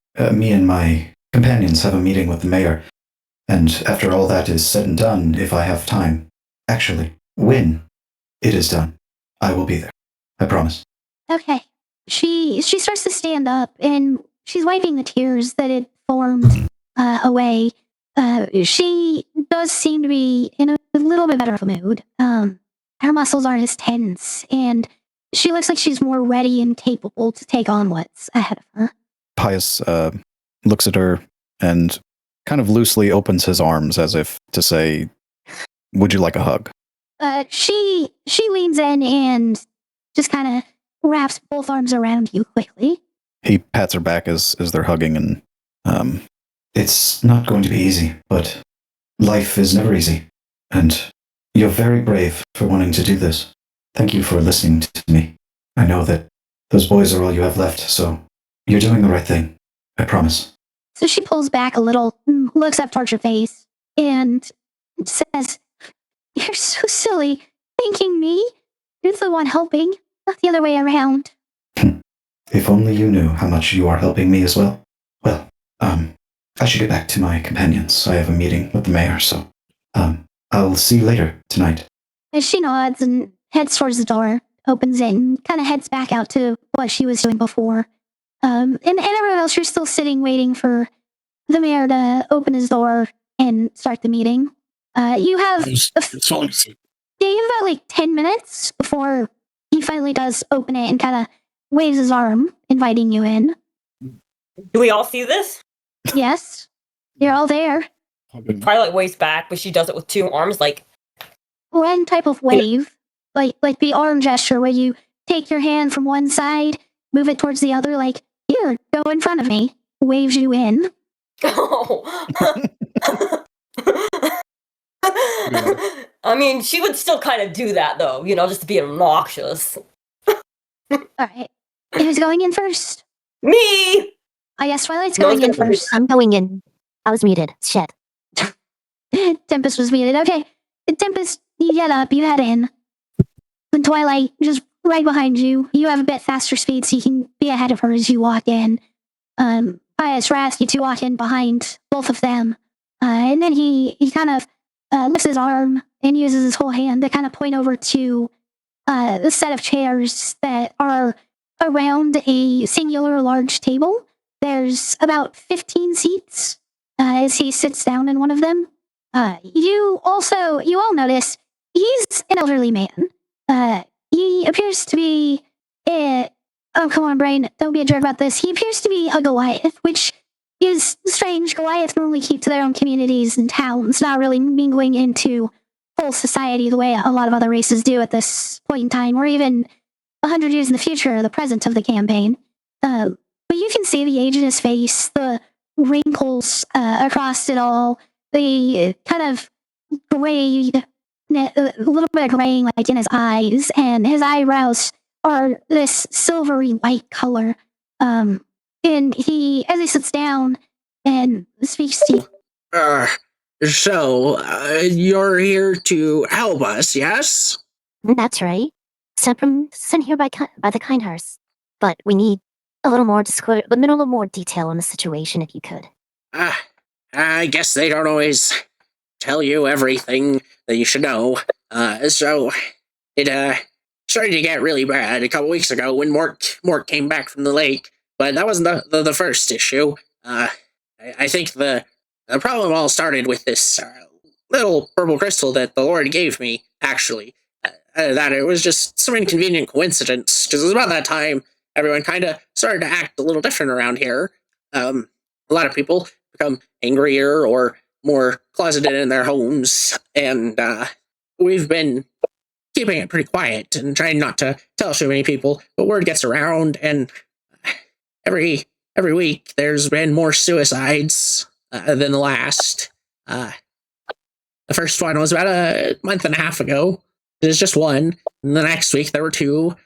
and my companions have a meeting with the mayor, and after all that is said and done, if I have time, actually, when it is done, I will be there. I promise. Okay. She starts to stand up, and she's wiping the tears that had formed away. She does seem to be in a little bit better of a mood. Her muscles aren't as tense, and she looks like she's more ready and capable to take on what's ahead of her. Pius looks at her and kind of loosely opens his arms as if to say, would you like a hug? She leans in and just kind of wraps both arms around you quickly. He pats her back as they're hugging, and it's not going to be easy, but life is never easy. And you're very brave for wanting to do this. Thank you for listening to me. I know that those boys are all you have left, so you're doing the right thing. I promise. So she pulls back a little, looks up towards your face, and says, "You're so silly. Thanking me? You're the one helping, not the other way around." If only you knew how much you are helping me as well. Well, I should get back to my companions. I have a meeting with the mayor, so I'll see you later tonight. As she nods and heads towards the door, opens it, and kind of heads back out to what she was doing before. And everyone else, you're still sitting waiting for the mayor to open his door and start the meeting. You have about like 10 minutes before he finally does open it and kind of waves his arm, inviting you in. Do we all see this? Yes, you're all there. Twilight waves back, but she does it with 2 arms, like One type of wave, like the arm gesture where you take your hand from one side, move it towards the other, like, here, go in front of me, waves you in. oh. I mean, she would still kind of do that, though, just to be obnoxious. All right. Who's going in first? Me! I guess Twilight's going in first. I'm going in. I was muted. Shit. Tempest was muted. Okay. Tempest, you get up, you head in. And Twilight, just right behind you. You have a bit faster speed, so you can be ahead of her as you walk in. Pius asks you to walk in behind both of them. And then he kind of lifts his arm and uses his whole hand to kind of point over to the set of chairs that are around a singular large table. There's about 15 seats as he sits down in one of them. You all notice he's an elderly man. He appears to be oh, come on, Brain, don't be a jerk about this. He appears to be a Goliath, which is strange. Goliaths normally keep to their own communities and towns, not really mingling into full society the way a lot of other races do at this point in time, or even 100 years in the future, the present of the campaign. But you can see the age in his face, the wrinkles across it all, the kind of grayed a little bit of graying light in his eyes, and his eyebrows are this silvery white color. And as he sits down and speaks to you, You're here to help us, yes? That's right. Sent here by the kind hearts. But we need a little more detail on the situation, if you could. I guess they don't always tell you everything that you should know. So it started to get really bad a couple weeks ago when Mort came back from the lake. But that wasn't the first issue. I think the problem all started with this little purple crystal that the Lord gave me, actually. That it was just some inconvenient coincidence, because it was about that time everyone kind of started to act a little different around here. A lot of people become angrier or more closeted in their homes, and we've been keeping it pretty quiet and trying not to tell too many people, but word gets around, and every week there's been more suicides than the last. The first one was about a month and a half ago. There's just one. And the next week there were two.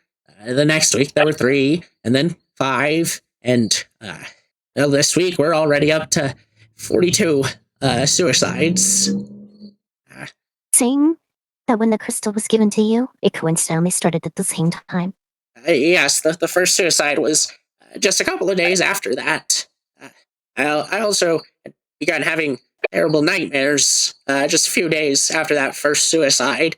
The next week there were three, and then 5. And this week we're already up to 42 suicides. Saying that when the crystal was given to you, it coincidentally started at the same time. Yes, the first suicide was just a couple of days after that. I also began having terrible nightmares just a few days after that first suicide.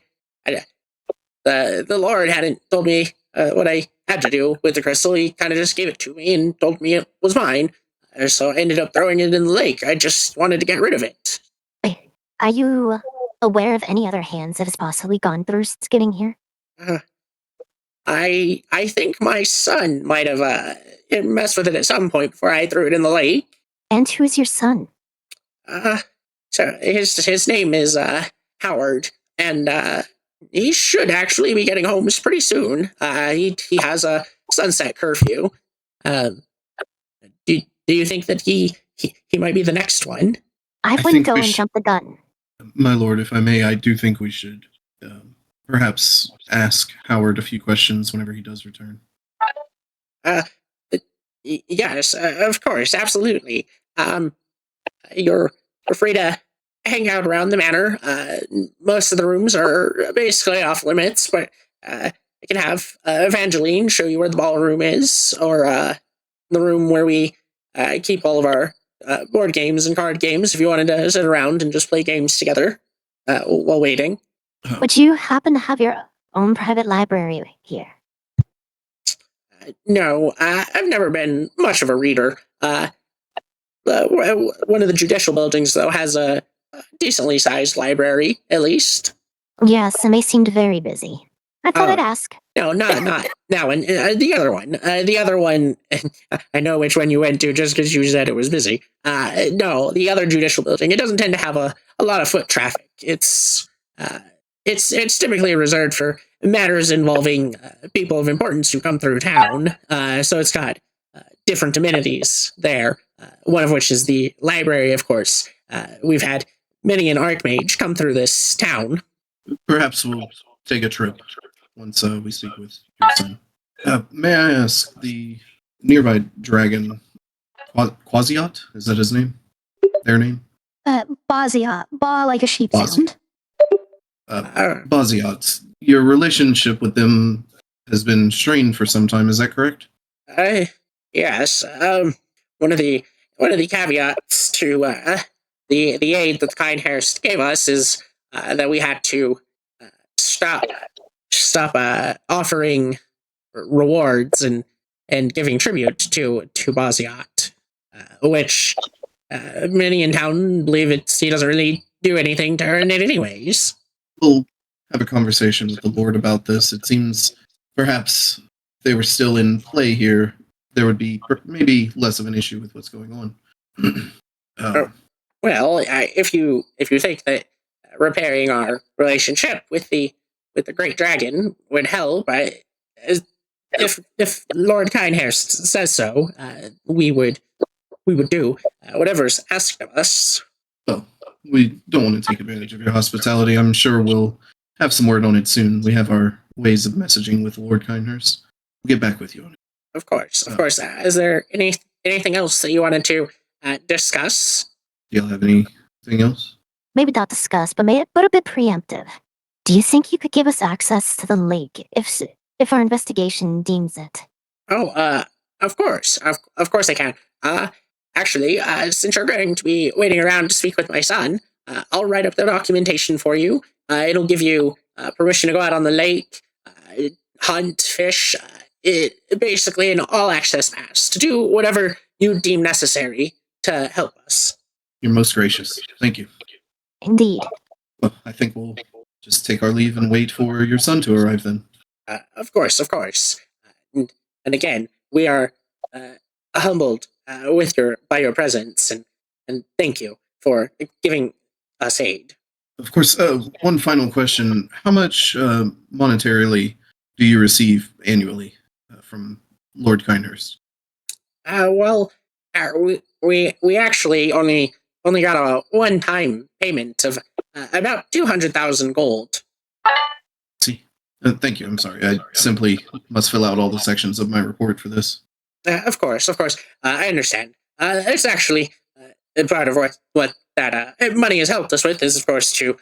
The Lord hadn't told me what I had to do with the crystal. He kind of just gave it to me and told me it was mine. So I ended up throwing it in the lake. I just wanted to get rid of it. Are you aware of any other hands that has possibly gone through getting here? I think my son might have messed with it at some point before I threw it in the lake. And who is your son? So his name is Howard, and he should actually be getting home pretty soon. He has a sunset curfew. Do you think that he might be the next one? I wouldn't think go we and should- jump the gun. My lord, if I may, I do think we should perhaps ask Howard a few questions whenever he does return. Yes, of course, absolutely. You're free to hang out around the manor. Most of the rooms are basically off limits, but I can have Evangeline show you where the ballroom is, or the room where we keep all of our board games and card games if you wanted to sit around and just play games together while waiting. Would you happen to have your own private library here? No, I've never been much of a reader. One of the judicial buildings, though, has a decently sized library, at least. Yes, and they seemed very busy. I thought I'd ask. No, not that one. The other one. The other one. I know which one you went to just because you said it was busy. No, the other judicial building. It doesn't tend to have a lot of foot traffic. It's typically reserved for matters involving people of importance who come through town. So it's got different amenities there. One of which is the library, of course. We've had many an archmage come through this town. Perhaps we'll take a trip once we speak with your son. May I ask, the nearby dragon, Baz'ziat? Is that his name? Their name? Baz'ziat. Ba like a sheep Baz'ziat. sound. Baz'ziat, your relationship with them has been strained for some time, is that correct? Yes. One of the caveats to the aid that the Kindhurst gave us is that we had to stop offering rewards and giving tribute to Baz'ziat, which many in town believe he doesn't really do anything to earn it anyways. We'll have a conversation with the Lord about this. It seems perhaps if they were still in play here, there would be maybe less of an issue with what's going on. Well, if you think that repairing our relationship with the Great Dragon would help, if Lord Kindhurst says so, we would do whatever's asked of us. Well, we don't want to take advantage of your hospitality. I'm sure we'll have some word on it soon. We have our ways of messaging with Lord Kindhurst. We'll get back with you on it. Of course, of course. Is there anything else that you wanted to discuss? Do y'all have anything else? Maybe not discuss, but a bit preemptive. Do you think you could give us access to the lake if our investigation deems it? Oh, of course, of course I can. Actually, since you're going to be waiting around to speak with my son, I'll write up the documentation for you. It'll give you permission to go out on the lake, hunt, fish. Basically an all-access pass to do whatever you deem necessary to help us. You're most gracious. Thank you. Indeed. Well, I think we'll just take our leave and wait for your son to arrive then. Of course. And again, we are humbled by your presence, and thank you for giving us aid. Of course, one final question. How much monetarily do you receive annually from Lord Kindhurst? We actually only got a one-time payment of about 200,000 gold. See, thank you. I'm sorry. I simply must fill out all the sections of my report for this. Of course. I understand. It's actually part of what that money has helped us with is, of course, to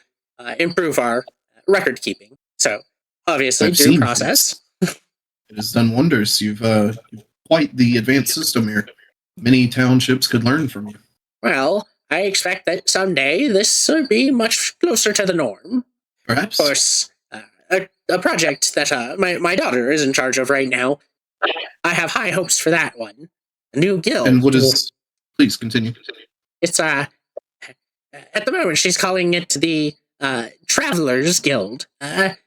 improve our record keeping. So, obviously, I've due seen process. It has done wonders. You've quite the advanced system here. Many townships could learn from you. Well, I expect that someday this will be much closer to the norm. Perhaps. Of course, a project that my daughter is in charge of right now. I have high hopes for that one. A new guild. And what is... Please continue. It's at the moment she's calling it the Travelers Guild. They're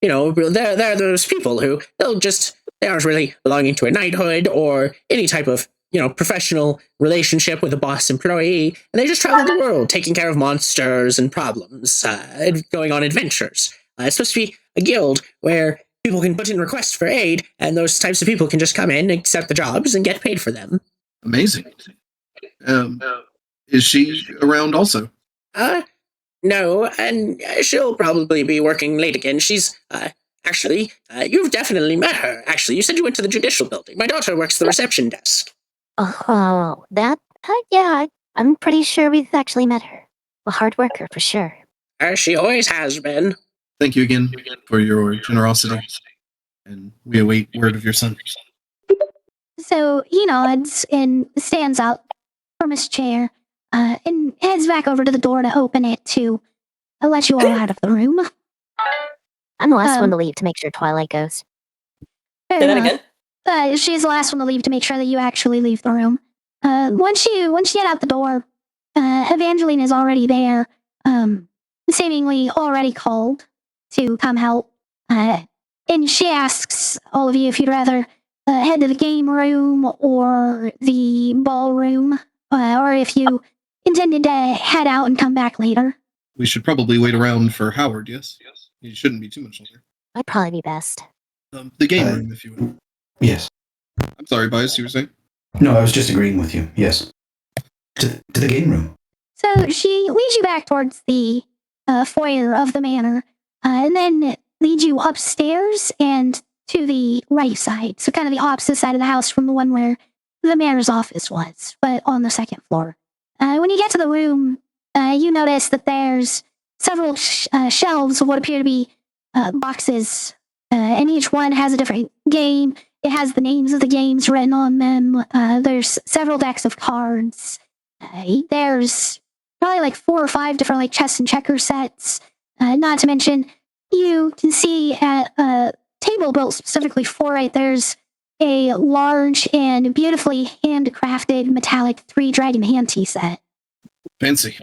those people who they aren't really belonging to a knighthood or any type of professional relationship with a boss employee, and they just travel the world taking care of monsters and problems, going on adventures. It's supposed to be a guild where people can put in requests for aid, and those types of people can just come in, accept the jobs, and get paid for them. Amazing. Is she around also? No, and she'll probably be working late again. She's, actually, you've definitely met her. Actually, you said you went to the judicial building. My daughter works the reception desk. Oh, that? Yeah, I'm pretty sure we've actually met her. A hard worker, for sure. She always has been. Thank you again for your generosity. And we await word of your son. So he nods and stands up from his chair and heads back over to the door to open it to let you all out of the room. I'm the last one to leave to make sure Twilight goes. Say that again? She's the last one to leave to make sure that you actually leave the room. Once you get out the door, Evangeline is already there, seemingly already called to come help. And she asks all of you if you'd rather head to the game room or the ballroom, or if you intended to head out and come back later. We should probably wait around for Howard, yes? He shouldn't be too much longer. That'd probably be best. The game room, if you would. Yes. I'm sorry, Bias, you were saying? No, I was just agreeing with you. Yes. To the game room. So she leads you back towards the foyer of the manor, and then leads you upstairs and to the right side. So kind of the opposite side of the house from the one where the mayor's office was, but on the second floor. When you get to the room, you notice that there's several shelves of what appear to be boxes, and each one has a different game. It has the names of the games written on them. There's several decks of cards. There's probably like 4 or 5 different like chess and checker sets. Not to mention, you can see at a table built specifically for it, there's a large and beautifully handcrafted metallic 3-dragon hand tea set. Fancy.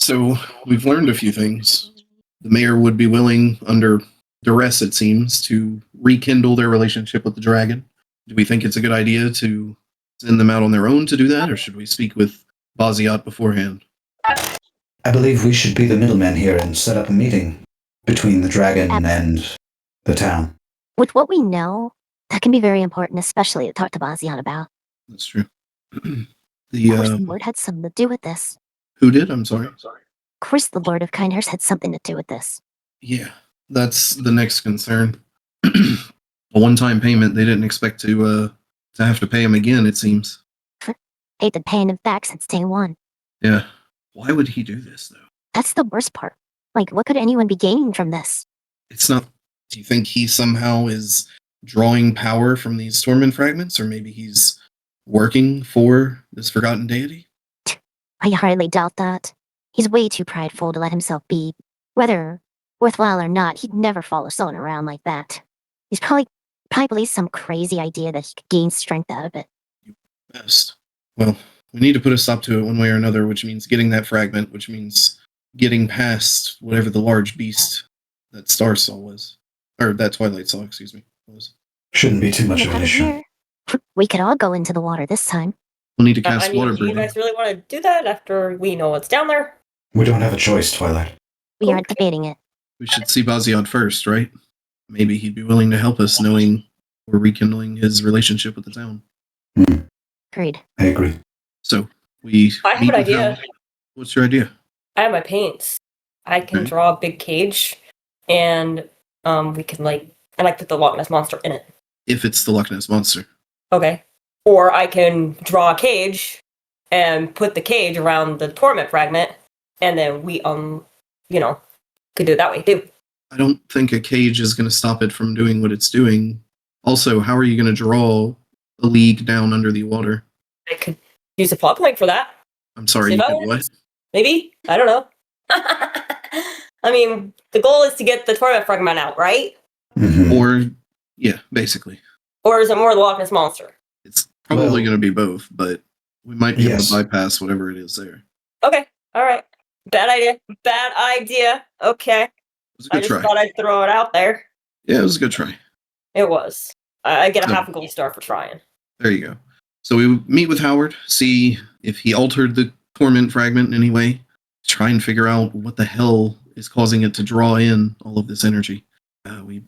So, we've learned a few things. The mayor would be willing, under duress it seems, to rekindle their relationship with the dragon. Do we think it's a good idea to send them out on their own to do that, or should we speak with Baz'ziat beforehand? I believe we should be the middlemen here and set up a meeting between the dragon and the town. With what we know, that can be very important, especially to talk to Baz'ziat about. That's true. Of course, the Lord had something to do with this. Who did? I'm sorry. Of course, the Lord of Kindhurst had something to do with this. Yeah, that's the next concern. A one-time payment. They didn't expect to have to pay him again. It seems. Hated paying him back since day one. Yeah. Why would he do this though? That's the worst part. Like, what could anyone be gaining from this? It's not. Do you think he somehow is drawing power from these torment fragments, or maybe he's working for this forgotten deity? I hardly doubt that. He's way too prideful to let himself be. Whether worthwhile or not, he'd never follow someone around like that. He's probably believes some crazy idea that he could gain strength out of it. Best. Well, we need to put a stop to it one way or another, which means getting that fragment, which means getting past whatever the large beast that Star Saw was. Or that Twilight Saw, excuse me, was. Shouldn't be too much We of an have it issue. here. We could all go into the water this time. We'll need to cast I mean, water do you breathing. guys really want to do that after we know what's down there? We don't have a choice, Twilight. We aren't debating it. We should see Baz'ziat first, right? Maybe he'd be willing to help us, knowing we're rekindling his relationship with the town. Agreed. I agree. So we. I have meet an with idea. Hal. What's your idea? I have my paints. I can Okay. draw a big cage, and we can and I put the Loch Ness monster in it. If it's the Loch Ness monster. Okay. Or I can draw a cage and put the cage around the torment fragment, and then we could do it that way too. I don't think a cage is going to stop it from doing what it's doing. Also, how are you going to draw a league down under the water? I could use a plot point for that. I'm sorry, See you if that did what? works. Maybe. I don't know. I mean, the goal is to get the torment fragment out, right? Mhm. Or, yeah, basically. Or is it more the Loch Ness monster? It's probably Well- going to be both, but we might be able Yes. to bypass whatever it is there. Okay. All right. Bad idea. Bad idea. Okay. It was a I good just try. thought I'd throw it out there. Yeah, it was a good try. It was. I get a No. half a gold star for trying. There you go. So we meet with Howard, see if he altered the torment fragment in any way, try and figure out what the hell is causing it to draw in all of this energy. We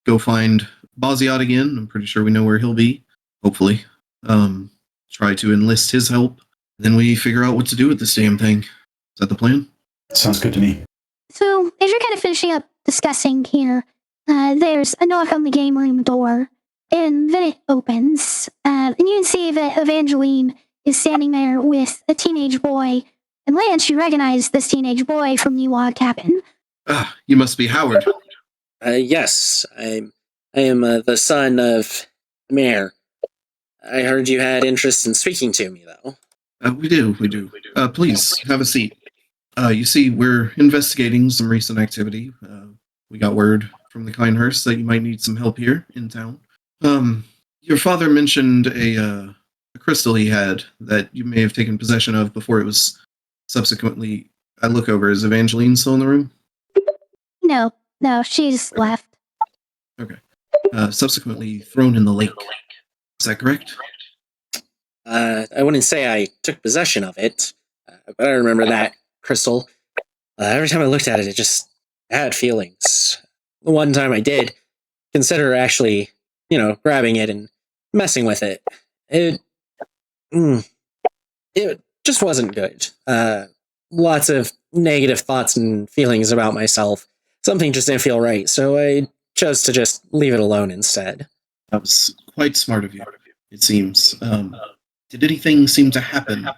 go find Baz'ziat again. I'm pretty sure we know where he'll be. Hopefully. Try to enlist his help. Then we figure out what to do with this damn thing. Is that the plan? Sounds good to me. So, as you're kind of finishing up discussing here, there's a knock on the game room door, and then it opens, and you can see that Evangeline is standing there with a teenage boy. And Lance, you recognize this teenage boy from the log cabin. Ah, you must be Howard. Yes, I am the son of the mayor. I heard you had interest in speaking to me, though. We do. Please, have a seat. You see, we're investigating some recent activity. We got word from the Kindhurst that you might need some help here in town. Your father mentioned a crystal he had that you may have taken possession of before it was subsequently... I look over, is Evangeline still in the room? No, she's left. Subsequently thrown in the lake. Is that correct? I wouldn't say I took possession of it, but I remember that crystal. Every time I looked at it, it just had feelings. The one time I did consider actually, grabbing it and messing with it. It just wasn't good. Lots of negative thoughts and feelings about myself. Something just didn't feel right, so I chose to just leave it alone instead. That was quite smart of you, it seems. Did anything seem to happen?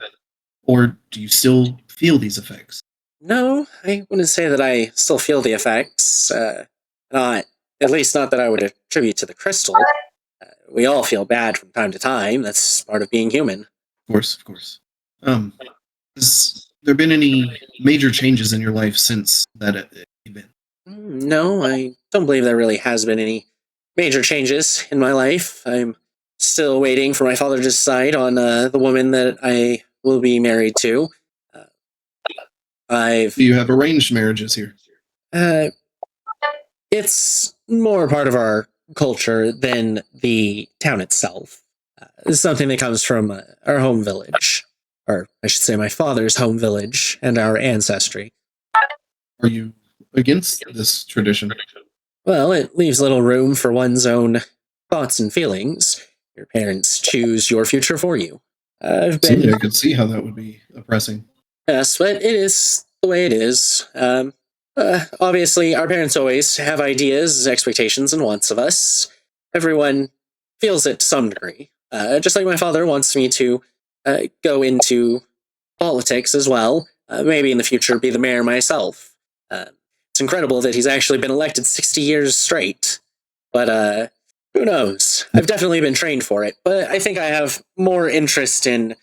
Or do you still feel these effects? No, I wouldn't say that I still feel the effects. At least not that I would attribute to the crystal. We all feel bad from time to time. That's part of being human. Of course. Has there been any major changes in your life since that event? No, I don't believe there really has been any major changes in my life. I'm still waiting for my father to decide on the woman that I will be married to. Do you have arranged marriages here? It's more part of our culture than the town itself. It's something that comes from our home village. Or I should say my father's home village and our ancestry. Are you against this tradition? Well, it leaves little room for one's own thoughts and feelings. Your parents choose your future for you. I've Certainly, been... I could see how that would be oppressing. Yes, but it is the way it is. Obviously, our parents always have ideas, expectations, and wants of us. Everyone feels it to some degree. Just like my father wants me to go into politics as well. Maybe in the future be the mayor myself. It's incredible that he's actually been elected 60 years straight. But who knows? I've definitely been trained for it. But I think I have more interest in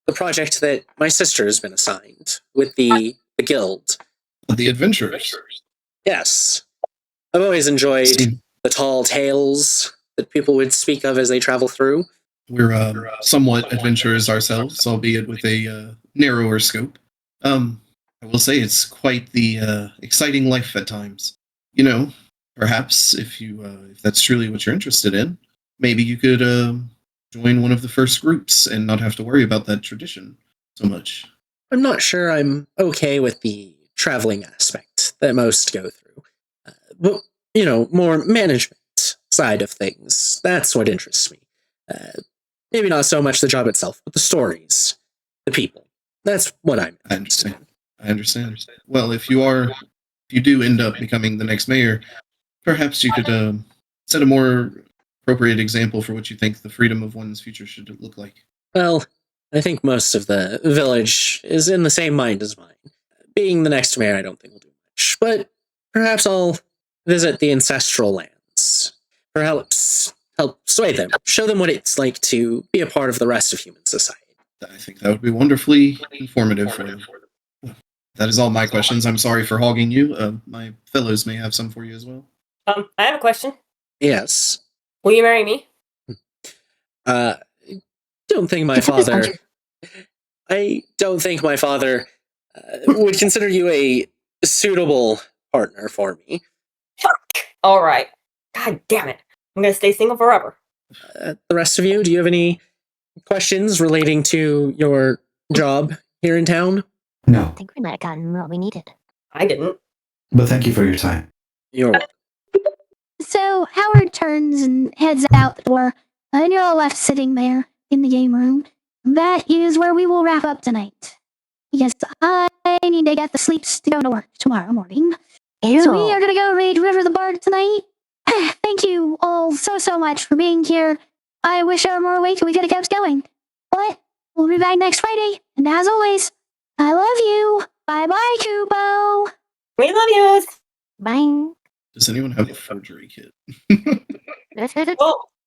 the project that my sister has been assigned with the guild. The adventurers. Yes. I've always enjoyed See, the tall tales that people would speak of as they travel through. we're somewhat adventurers ourselves, albeit with a narrower scope. I will say it's quite the exciting life at times. You know, perhaps if that's truly what you're interested in, maybe you could join one of the first groups and not have to worry about that tradition so much. I'm not sure I'm okay with the traveling aspect that most go through. But, more management side of things. That's what interests me. Maybe not so much the job itself, but the stories, the people. That's what I'm I understand. I understand. Well, if you do end up becoming the next mayor, perhaps you could set a more appropriate example for what you think the freedom of one's future should look like. Well, I think most of the village is in the same mind as mine. Being the next mayor, I don't think will do much, but perhaps I'll visit the ancestral lands. Perhaps help sway them, show them what it's like to be a part of the rest of human society. I think that would be wonderfully informative for them. That is all my questions. I'm sorry for hogging you. My fellows may have some for you as well. I have a question. Yes. Will you marry me? Don't think my father. I don't think my father would consider you a suitable partner for me. All right. God damn it. I'm gonna stay single forever. The rest of you, do you have any questions relating to your job here in town? I No, think we might have gotten what we needed. I didn't. but thank you for your time. You're So Howard turns and heads out the door, and you're all left sitting there in the game room. That is where we will wrap up tonight. Because I need to get the sleeps to go to work tomorrow morning. Ew. So we are going to go read River the Bard tonight. Thank you all so much for being here. I wish I were more awake and we could have kept going. But we'll be back next Friday. And as always, I love you. Bye-bye, Kubo. We love you. Bye. Does anyone have a forgery kit? Well,